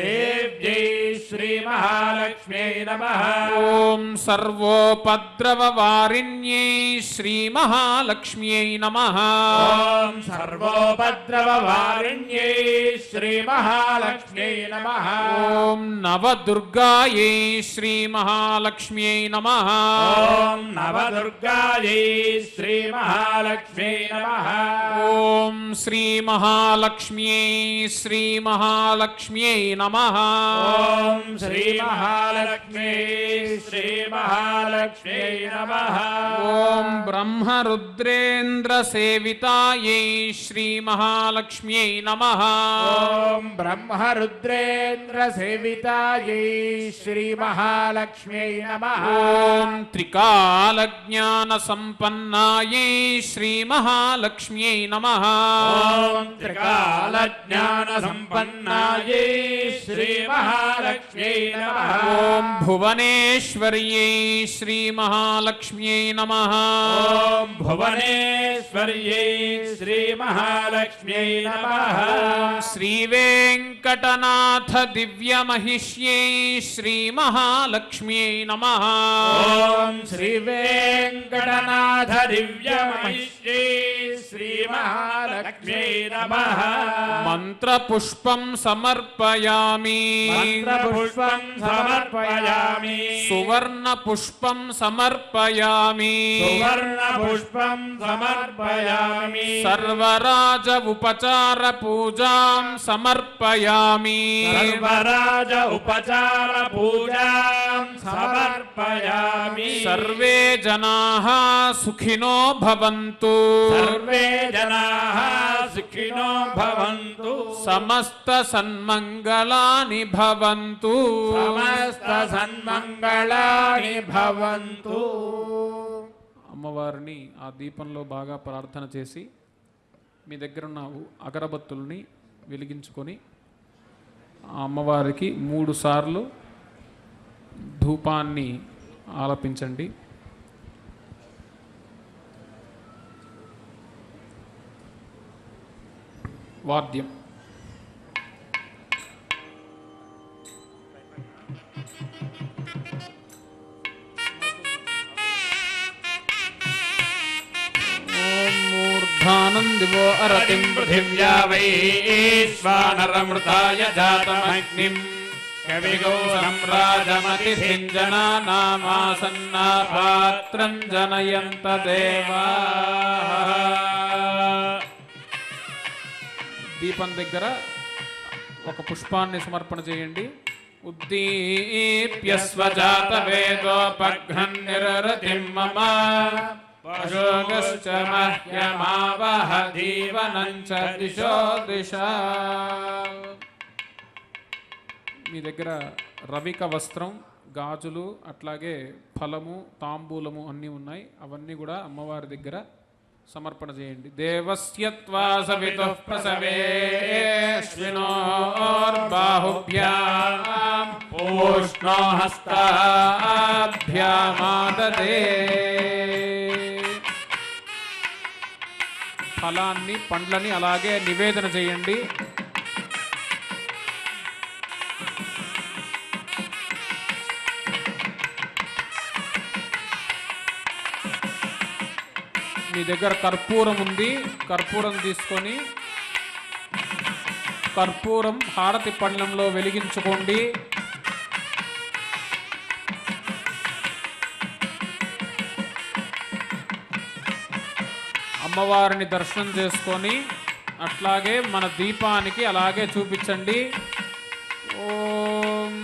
देव्यै श्रीमहालक्ष्म्यै नमः ॐ सर्वोपद्रववारिण्यै श्रीमहालक्ष्म्यै नमः ॐ सर्वोपद्रववारिण्यै श्रीमहालक्ष्म्यै नमः ॐ नवदुर्गायै श्रीमहालक्ष्म्यै नमः ॐ नवदुर्गायै श्रीमहालक्ष्म्यै नमः ॐ श्रीमहालक्ष्म्यै श्रीमहालक्ष्म्यै नमः ॐ श्रीमहालक्ष्म्यै श्रीमहालक्ष्म्यै नमः ॐ ब्रह्मरुद्रेन्द्रसेवितायै श्रीमहालक्ष्म्यै नमः ॐ ఓం బ్రహ్మరుద్రేంద్రసేవితాయై శ్రీమహాలక్ష్మ్యై నమః. ఓం త్రికాలజ్ఞానసంపన్నాయై శ్రీమహాలక్ష్మ్యై నమః. ఓం త్రికాలజ్ఞానసంపన్నాయై శ్రీమహాలక్ష్మ్యై నమః. ఓం భువనేశ్వర్యై శ్రీమహాలక్ష్మ్యై నమః. ఓం భువనేశ్వర్యై శ్రీమహాలక్ష్మ్యై నమః. శ్రీవేంకటనాథ దివ్యమహిష్యై శ్రీమహాలక్ష్మ్యై నమః. ఓం శ్రీవేంకటనాథ దివ్యమహిష్యై శ్రీమహాలక్ష్మ్యై నమః. మంత్రపుష్పం సమర్పయామి. మంత్రపుష్పం సమర్పయామి. సువర్ణపుష్పం సమర్పయామి. సువర్ణపుష్పం సమర్పయామి. సర్వరాజ ఉపచార పూజాం సమర్పయామి. సర్వరాజ ఉపచార పూజాం సమర్పయామి. సర్వే జనాః సుఖినో భవంతు. సర్వే జనాః సుఖినో భవంతు. సమస్త సన్మంగళాని భవంతు. సమస్త సన్మంగళాని భవంతు. అమ్మవారిని ఆ దీపంలో బాగా ప్రార్థన చేసి మీ దగ్గర ఉన్న అగరబత్తుల్ని వెలిగించుకొని ఆ అమ్మవారికి 3 సార్లు ధూపాన్ని ఆలపించండి. వాద్యం మూర్ధానం దివో అరతిం పృథివ్యా వైశ్వానరమృతాయ జాతమగ్నిం కవిగౌ సంరాజమతిథింజనానామాసన్నా పాత్రం జనయంత దేవాః. దీపం దగ్గర ఒక పుష్పాన్ని సమర్పణ చేయండి. ఉద్దీప్య స్వజాత వేదోపఘ్నన్నిరరతిం మమ పశోగశ్చ మహ్యమావహ జీవనం చ దిశో దిశా. మీ దగ్గర రవిక వస్త్రం, గాజులు, అట్లాగే ఫలము, తాంబూలము అన్నీ ఉన్నాయి. అవన్నీ కూడా అమ్మవారి దగ్గర సమర్పణ చేయండి. దేవస్యత్వా సవితుః ప్రసవేష్వినోర్బాహుభ్యాం పూష్ణో హస్తాభ్యామాదదే. ఫలాన్ని, పండ్లని అలాగే నివేదన చేయండి. మీ దగ్గర కర్పూరం ఉంది, కర్పూరం తీసుకొని కర్పూరం హారతి పళ్ళెంలో వెలిగించుకోండి. అమ్మవారిని దర్శనం చేసుకొని అట్లాగే మన దీపానికి అలాగే చూపించండి. ఓం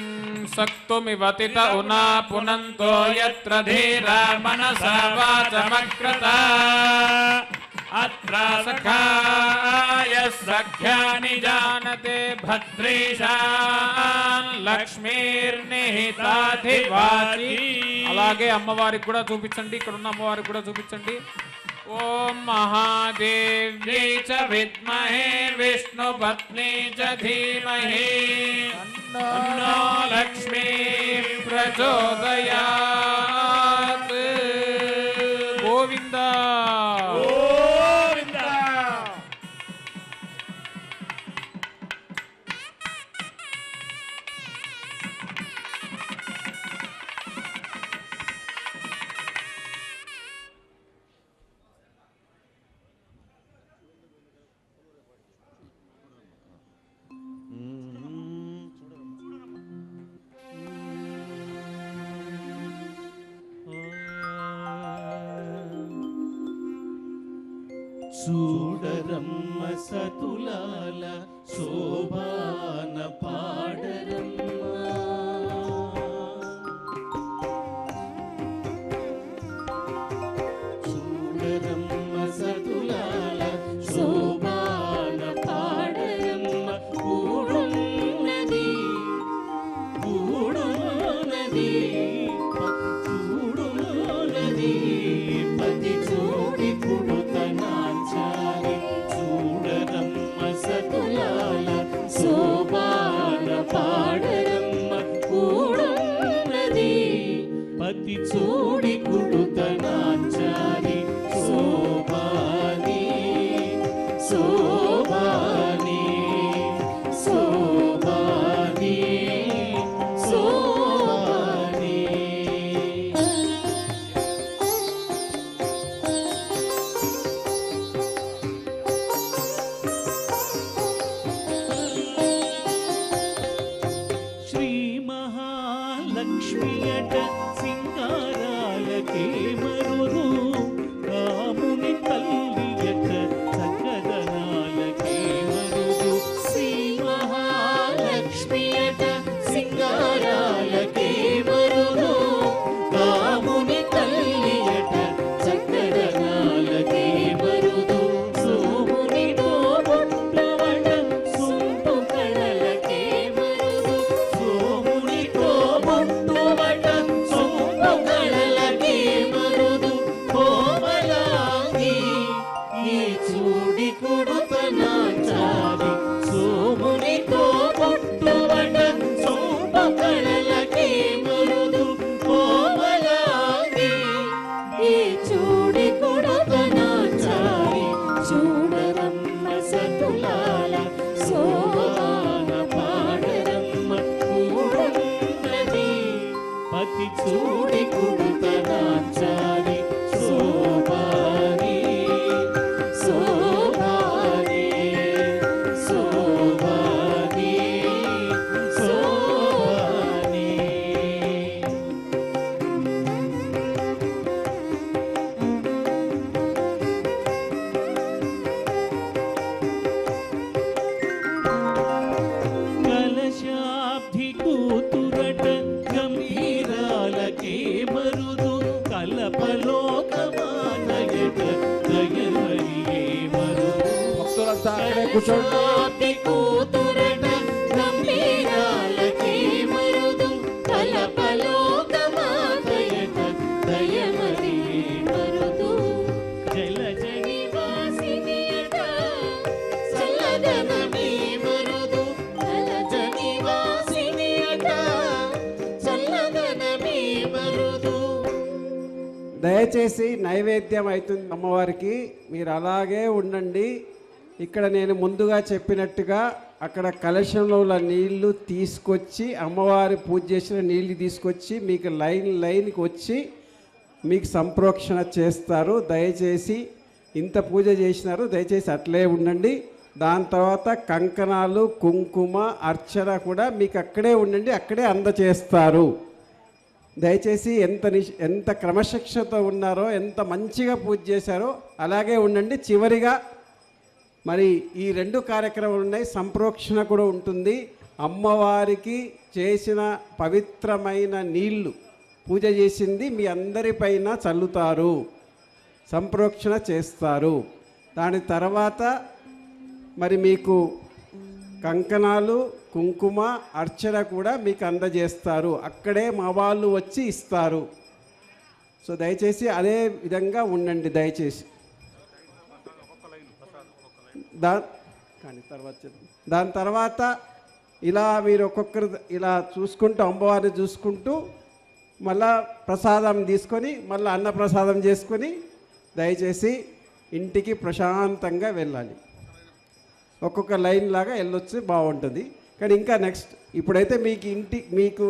సక్తుమివతిత ఉనా పునంతో యత్ర ధీరా మనసా వాచమక్రత అత్ర సఖాయ సఖ్యాని జానతే భద్రీశాన్ లక్ష్మీర్నిహితాధివాచి. అలాగే అమ్మవారికి కూడా చూపించండి. ఇక్కడ ఉన్న అమ్మవారికి కూడా చూపించండి. ఓం మహాదేవ్యై చ విద్మహే విష్ణుపత్ని చ ధీమహి తన్నో లక్ష్మీ ప్రచోదయాత్. గోవింద గోవింద. చూడరమ్మ సతులాల శోభాన పాడరమ్మ. చూడరమ్మ సతులాల శోభాన పాడరమ్మ. శోభాన పాడరమ్మ కూడున్నది పతి చూడి కుడుతనాచారి శోభాని శోభాని శోభాని శోభాని. శ్రీ మహాలక్ష్మియట సింగారాలకే మరుదు రాముని తల్లియట చక్కదనాలకే మరుదు. శ్రీ మహాలక్ష్మియట సింగారాలకే మరుదు రాముని తల్లియట చక్కదనాలకే మరుదు. సోముని తోబుట్టువట సొంపు కళలకే మరుదు. సోముని తోబుట్టువట సొంపు కళలకే మరుదు. కోమలాంగి ఈ చూడి కుడుతనాచారి సోముని తోబుట్టువట సొంపు కళలకే మరుదు. కోమలాంగి ఈ చూడి కుడుతనాచారి చూడరమ్మ సతులాల శోభాన పాడరమ్మ కూడున్నది పతి చూడి కుడుతనాచారి శోభాని శోభాని శోభాని శోభాని. కలశాబ్ది కూతురట గంభీరాలకే మరుదు కలపలోకమానయట దయమరియే మరుదు. భక్తులంతా అక్కడే కూర్చోండి. కలశాబ్ది కూతురట గంభీరాలకే మరుదు కలపలోకమానయట దయమరియే మరుదు. జలజని వాసినియట చల్లదనమే మరుదు. జలజని వాసినియట చల్లదనమే మరుదు. దయచేసి నైవేద్యం అవుతుంది అమ్మవారికి, మీరు అలాగే ఉండండి. ఇక్కడ నేను ముందుగా చెప్పినట్టుగా అక్కడ కలశంలో ఉన్న నీళ్లు తీసుకొచ్చి అమ్మవారి పూజ చేసిన నీళ్లు తీసుకొచ్చి మీకు లైన్కి వచ్చి మీకు సంప్రోక్షణ చేస్తారు. దయచేసి ఇంత పూజ చేసినారు, దయచేసి అట్లే ఉండండి. దాని తర్వాత కంకణాలు కుంకుమ అర్చన కూడా మీకు అక్కడే ఉండండి, అక్కడే అందచేస్తారు. దయచేసి ఎంత క్రమశిక్షణతో ఉన్నారో, ఎంత మంచిగా పూజ చేశారో అలాగే ఉండండి. చివరిగా మరి ఈ 2 కార్యక్రమాలు ఉన్నాయి, సంప్రోక్షణ కూడా ఉంటుంది. అమ్మవారికి చేసిన పవిత్రమైన నీళ్లు పూజ చేసింది మీ అందరిపైన చల్లుతారు, సంప్రోక్షణ చేస్తారు. దాని తర్వాత మరి మీకు కంకణాలు కుంకుమ అర్చన కూడా మీకు అందజేస్తారు, అక్కడే మా వాళ్ళు వచ్చి ఇస్తారు. సో దయచేసి అదే విధంగా ఉండండి దయచేసి. దాని తర్వాత ఇలా మీరు ఒక్కొక్కరు ఇలా చూసుకుంటూ అమ్మవారిని చూసుకుంటూ మళ్ళా ప్రసాదం తీసుకొని మళ్ళీ అన్నప్రసాదం చేసుకొని దయచేసి ఇంటికి ప్రశాంతంగా వెళ్ళాలి. ఒక్కొక్క లైన్ లాగా వెళ్ళొచ్చి బాగుంటుంది. కానీ ఇంకా నెక్స్ట్ ఇప్పుడైతే మీకు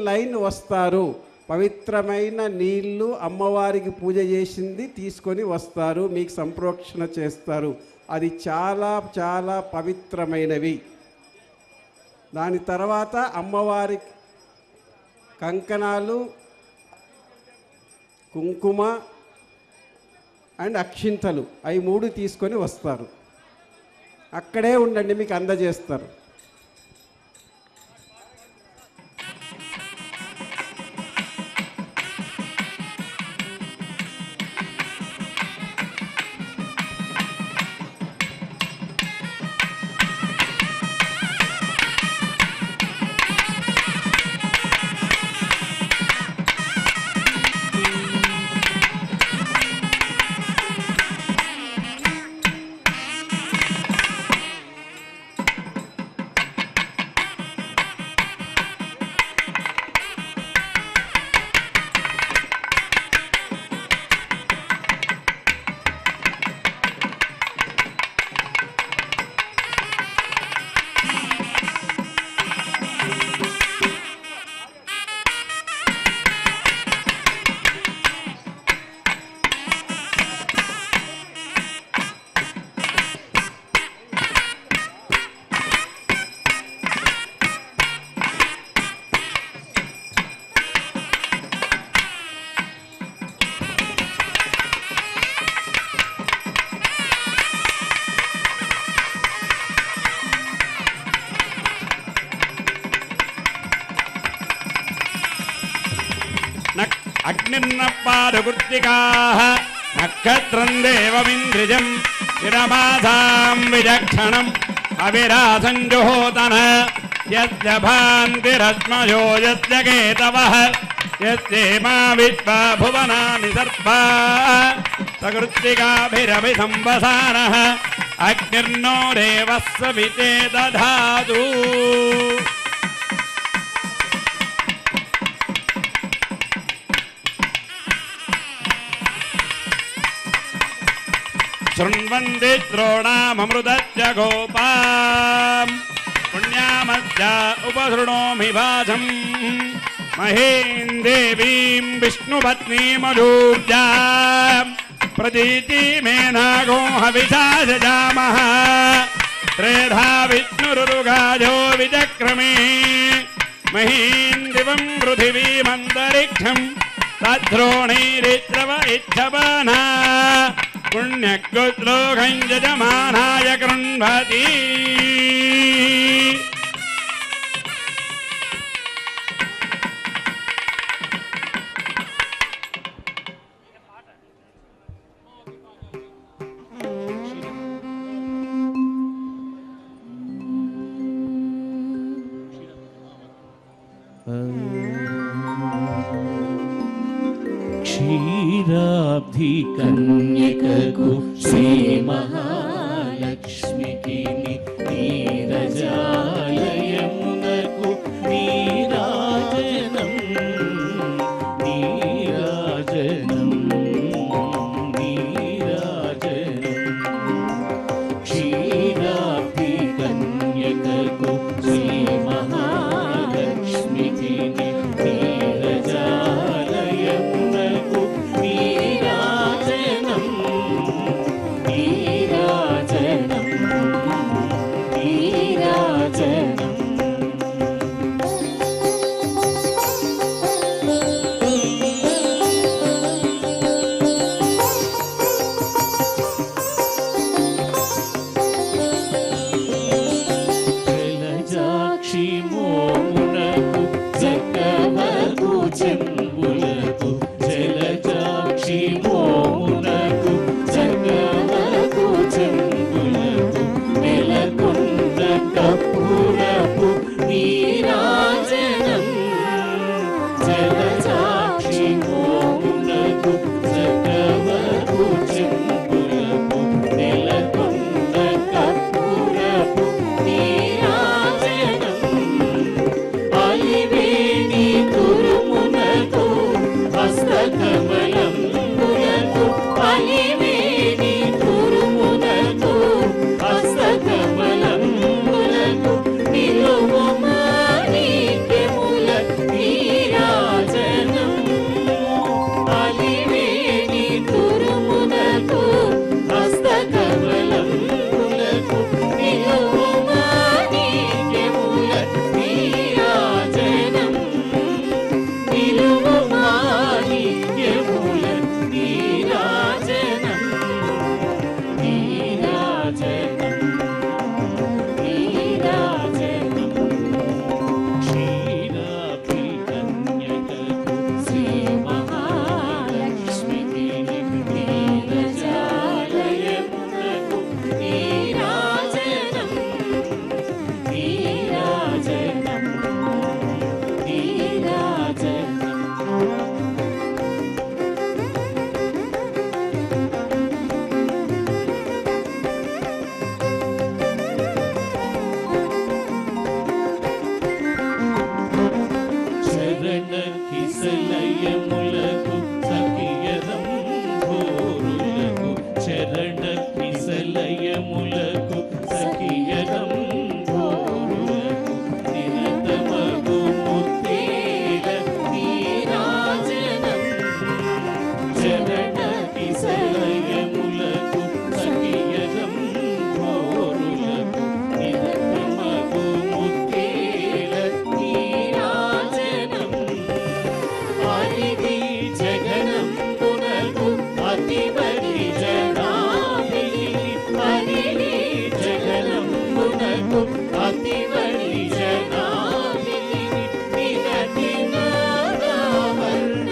లైన్ వస్తారు. పవిత్రమైన నీళ్లు అమ్మవారికి పూజ చేసింది తీసుకొని వస్తారు, మీకు సంప్రోక్షణ చేస్తారు. అది చాలా చాలా పవిత్రమైనవి. దాని తర్వాత అమ్మవారి కంకణాలు కుంకుమ అండ్ అక్షింతలు అవి 3 తీసుకొని వస్తారు, అక్కడే ఉండండి, మీకు అందజేస్తారు. అగ్నిర్నపాదుకృత్తికాః నక్షత్రం దేవమింద్రిజం చిరమాసాం విచక్షణం అవిరాసం జుహోతన యస్య భాంతిరస్మయో యస్య కేతవః యస్యేమా విశ్వా భువనాని సర్పా సకృత్తికాభిరభిసంవసానః అగ్నిర్నో దేవः సవితే దధాతు. శృण्वन्ति द्रोणाममृतस्य गोपाम् पुण्यामस्य उपसृणोमि वाचम् महीं देवीं विष्णुपत्नीमधूर्जाम् प्रतीतिमेनागो हविषा सजामः त्रेधा विष्णुरुरुगाजो विचक्रमे महीं दिवं पृथिवीमन्तरिक्षं तद्रोणीरित्रव इच्छपाना पुण्यगोत्रोकं यजमानाय कृण्वति. క్షీరాబ్ధి కన్యకకు శ్రీ మహాలక్ష్మికి నీరజాలయమునకు నీరాజనం నీరాజనం నీరాజనం. క్షీరాబ్ధి కన్యకకు శ్రీ మహాలక్ష్మికి నీరజాలయమునకు నీరాజనం నీరాజనం నీరాజనం. జలజాక్షి మోమునకు జగవకు చెంబులకు జలజాక్షి మోమునకు జగవకు చెంబులకు నెలకొండ కప్పురపు నీరాజనం. జలజాక్షి మోమునకు జగవకు చెంబులకు నెలకొండ కప్పురపు నీరాజనం. అలివేణి తురుమునకు హస్తకమలంబులకు అలివేణి తురుమునకు హస్తకమలంబులకు నిలువు మాణిక్యముల నీరాజనం. అలివేణి తురుమునకు హస్తకమలంబులకు నిలువు మాణిక్యముల నీరాజనం. నిలువు మాణిక్యముల నీరాజనం నీరాజనం నీరాజనం. క్షీరాబ్ధి కన్యకకు శ్రీ మహాలక్ష్మికి నీరజాలయమునకు నీరాజనం నీరాజనం నీరాజనం. శరణ కిసలయములకు సఖియరం భోరులకు శరణ కిసలయములకు సఖియరం భోరులకు నిరతమగు ముత్తేల నీరాజనం. శరణ కిసలయములకు సఖియరం భోరులకు నిరతమగు ముత్తేల నీరాజనం. ఆదిది జగనంబునకు అతివడి జనాభిని ఆదిది జగనంబునకు అతివడి జనాభిని నిరతి నారావర్ణ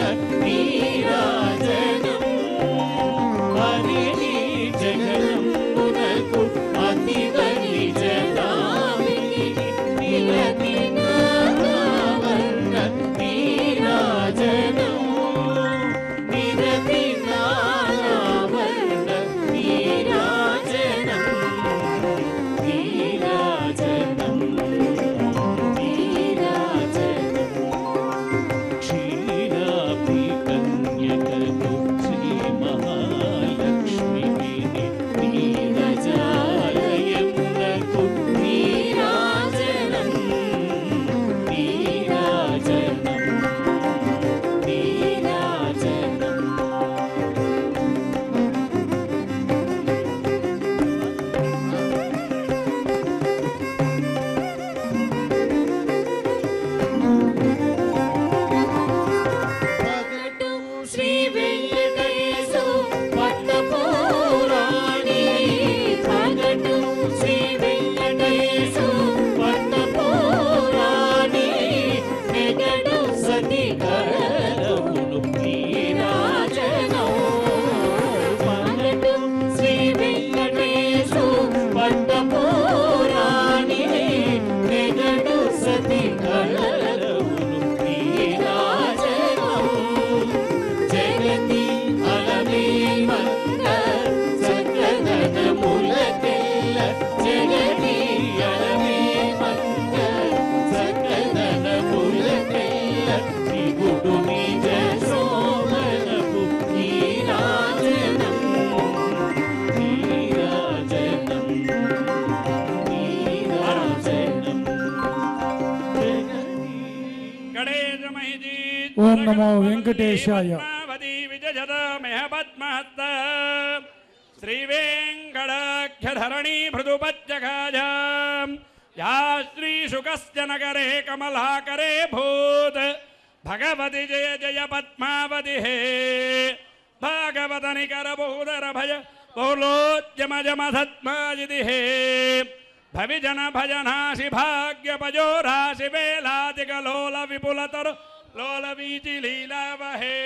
ఓం నమో వెంకటేశాయ. పద్మావతి విజయదామహ పద్మహస్త శ్రీవేంకటాఖ్యధరణీ భృదుపచ్చకాజాం యా శ్రీశుకస్య నగరే కమలాకరే భూత్ భగవతి జయ జయ పద్మావతి హే భాగవత నికర బహుదర భయ బహుళోద్యమ జమ సత్మాజిది హే భవిజన భజనాశి భాగ్యపజో రాశి వేలాదికలోల విపులతర లోల వీచి లీలావహే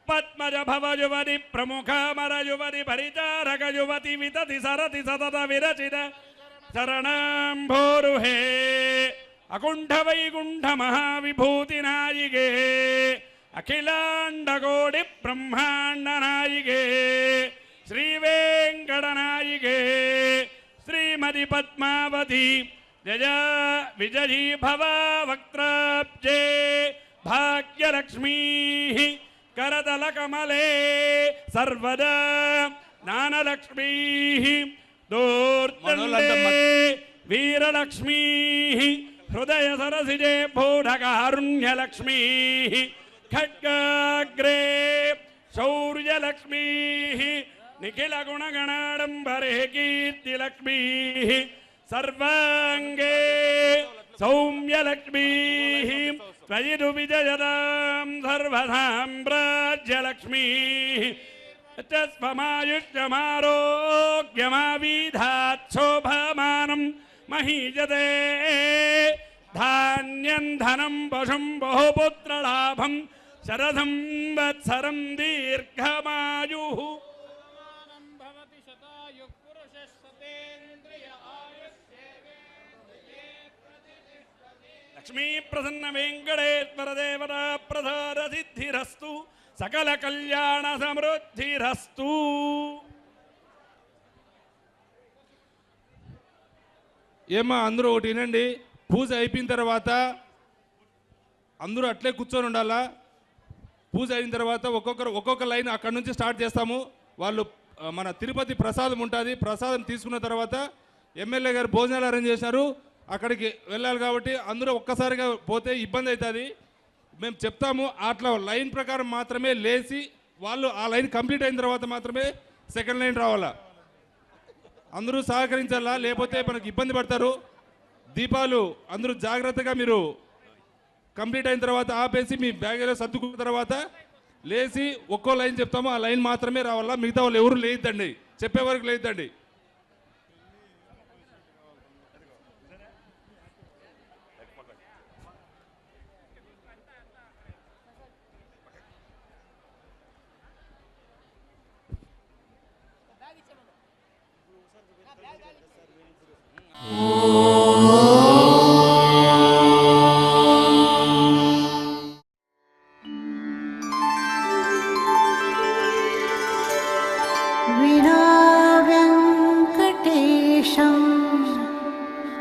పద్మజ భవ యువతి ప్రముఖ మర యువతి పరిచారక యువతి వితతి సరతి సతత విరచిత శరణంభోరుహే అకుంఠ వైకుంఠ మహావిభూతి నాయికే అఖిలాండకోటి బ్రహ్మాండ నాయికే శ్రీ వెంకటనాయికే శ్రీమతి పద్మావతి జయ విజయీ భవ వక్త్రాబ్జే భాగ్యలక్ష్మీ करतल कमले सर्वदा ज्ञानलक्ष्मी दूर्दण्डे वीरलक्ष्मी हृदय सरसिजे भूढकारुण्यलक्ष्मी खड्गाग्रे शौर्यलक्ष्मी निखिल गुणगणाडम्बरे कीर्तिलक्ष्मी सर्वांगे सौम्यलक्ष्मी त्वयिरु विजयदां सर्वसाम्राज्यलक्ष्मी स्वमायुष्यमारोग्यमाविधात् शोभमानं महीयते धान्यं धनं पशुं बहुपुत्रलाभं शरदं वत्सरं दीर्घमायुः लक्ष्मी प्रसन्न वेंकटेश्वर देवता प्रसाद सिद्धिरस्तु सकल कल्याण समृद्धिरस्तु ఏమా అందరూ ఒకటి వినండి. పూజ అయిపోయిన తర్వాత అందరూ అట్లే కూర్చొని ఉండాలా. పూజ అయిన తర్వాత ఒక్కొక్క లైన్ అక్కడ నుంచి స్టార్ట్ చేస్తాము. వాళ్ళు మన తిరుపతి ప్రసాదం ఉంటుంది, ప్రసాదం తీసుకున్న తర్వాత ఎమ్మెల్యే గారు భోజనాలు అరేంజ్ చేశారు, అక్కడికి వెళ్ళాలి. కాబట్టి అందరూ ఒక్కసారిగా పోతే ఇబ్బంది అవుతుంది. మేము చెప్తాము అట్లా లైన్ ప్రకారం మాత్రమే లేచి వాళ్ళు ఆ లైన్ కంప్లీట్ అయిన తర్వాత మాత్రమే సెకండ్ లైన్ రావాలా. అందరూ సహకరించాలా, లేకపోతే మనకు ఇబ్బంది పడతారు. దీపాలు అందరూ జాగ్రత్తగా మీరు కంప్లీట్ అయిన తర్వాత ఆపేసి మీ బ్యాగ్లో సర్దుకున్న తర్వాత లేచి ఒక్కో లైన్ చెప్తాము, ఆ లైన్ మాత్రమే రావాలా. మిగతా వాళ్ళు ఎవరు లేద్దండి, చెప్పే వరకు లేద్దండి.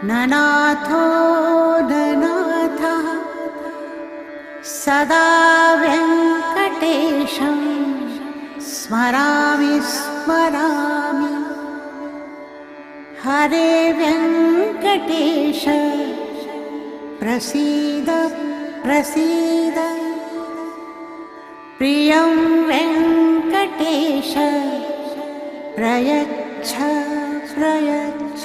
ननाथो ननाथः सदा वेङ्कटेशं स्मरामि स्मरामि हरे वेङ्कटेश प्रसीद प्रसीद प्रियं वेङ्कटेश प्रयच्छ प्रयच्छ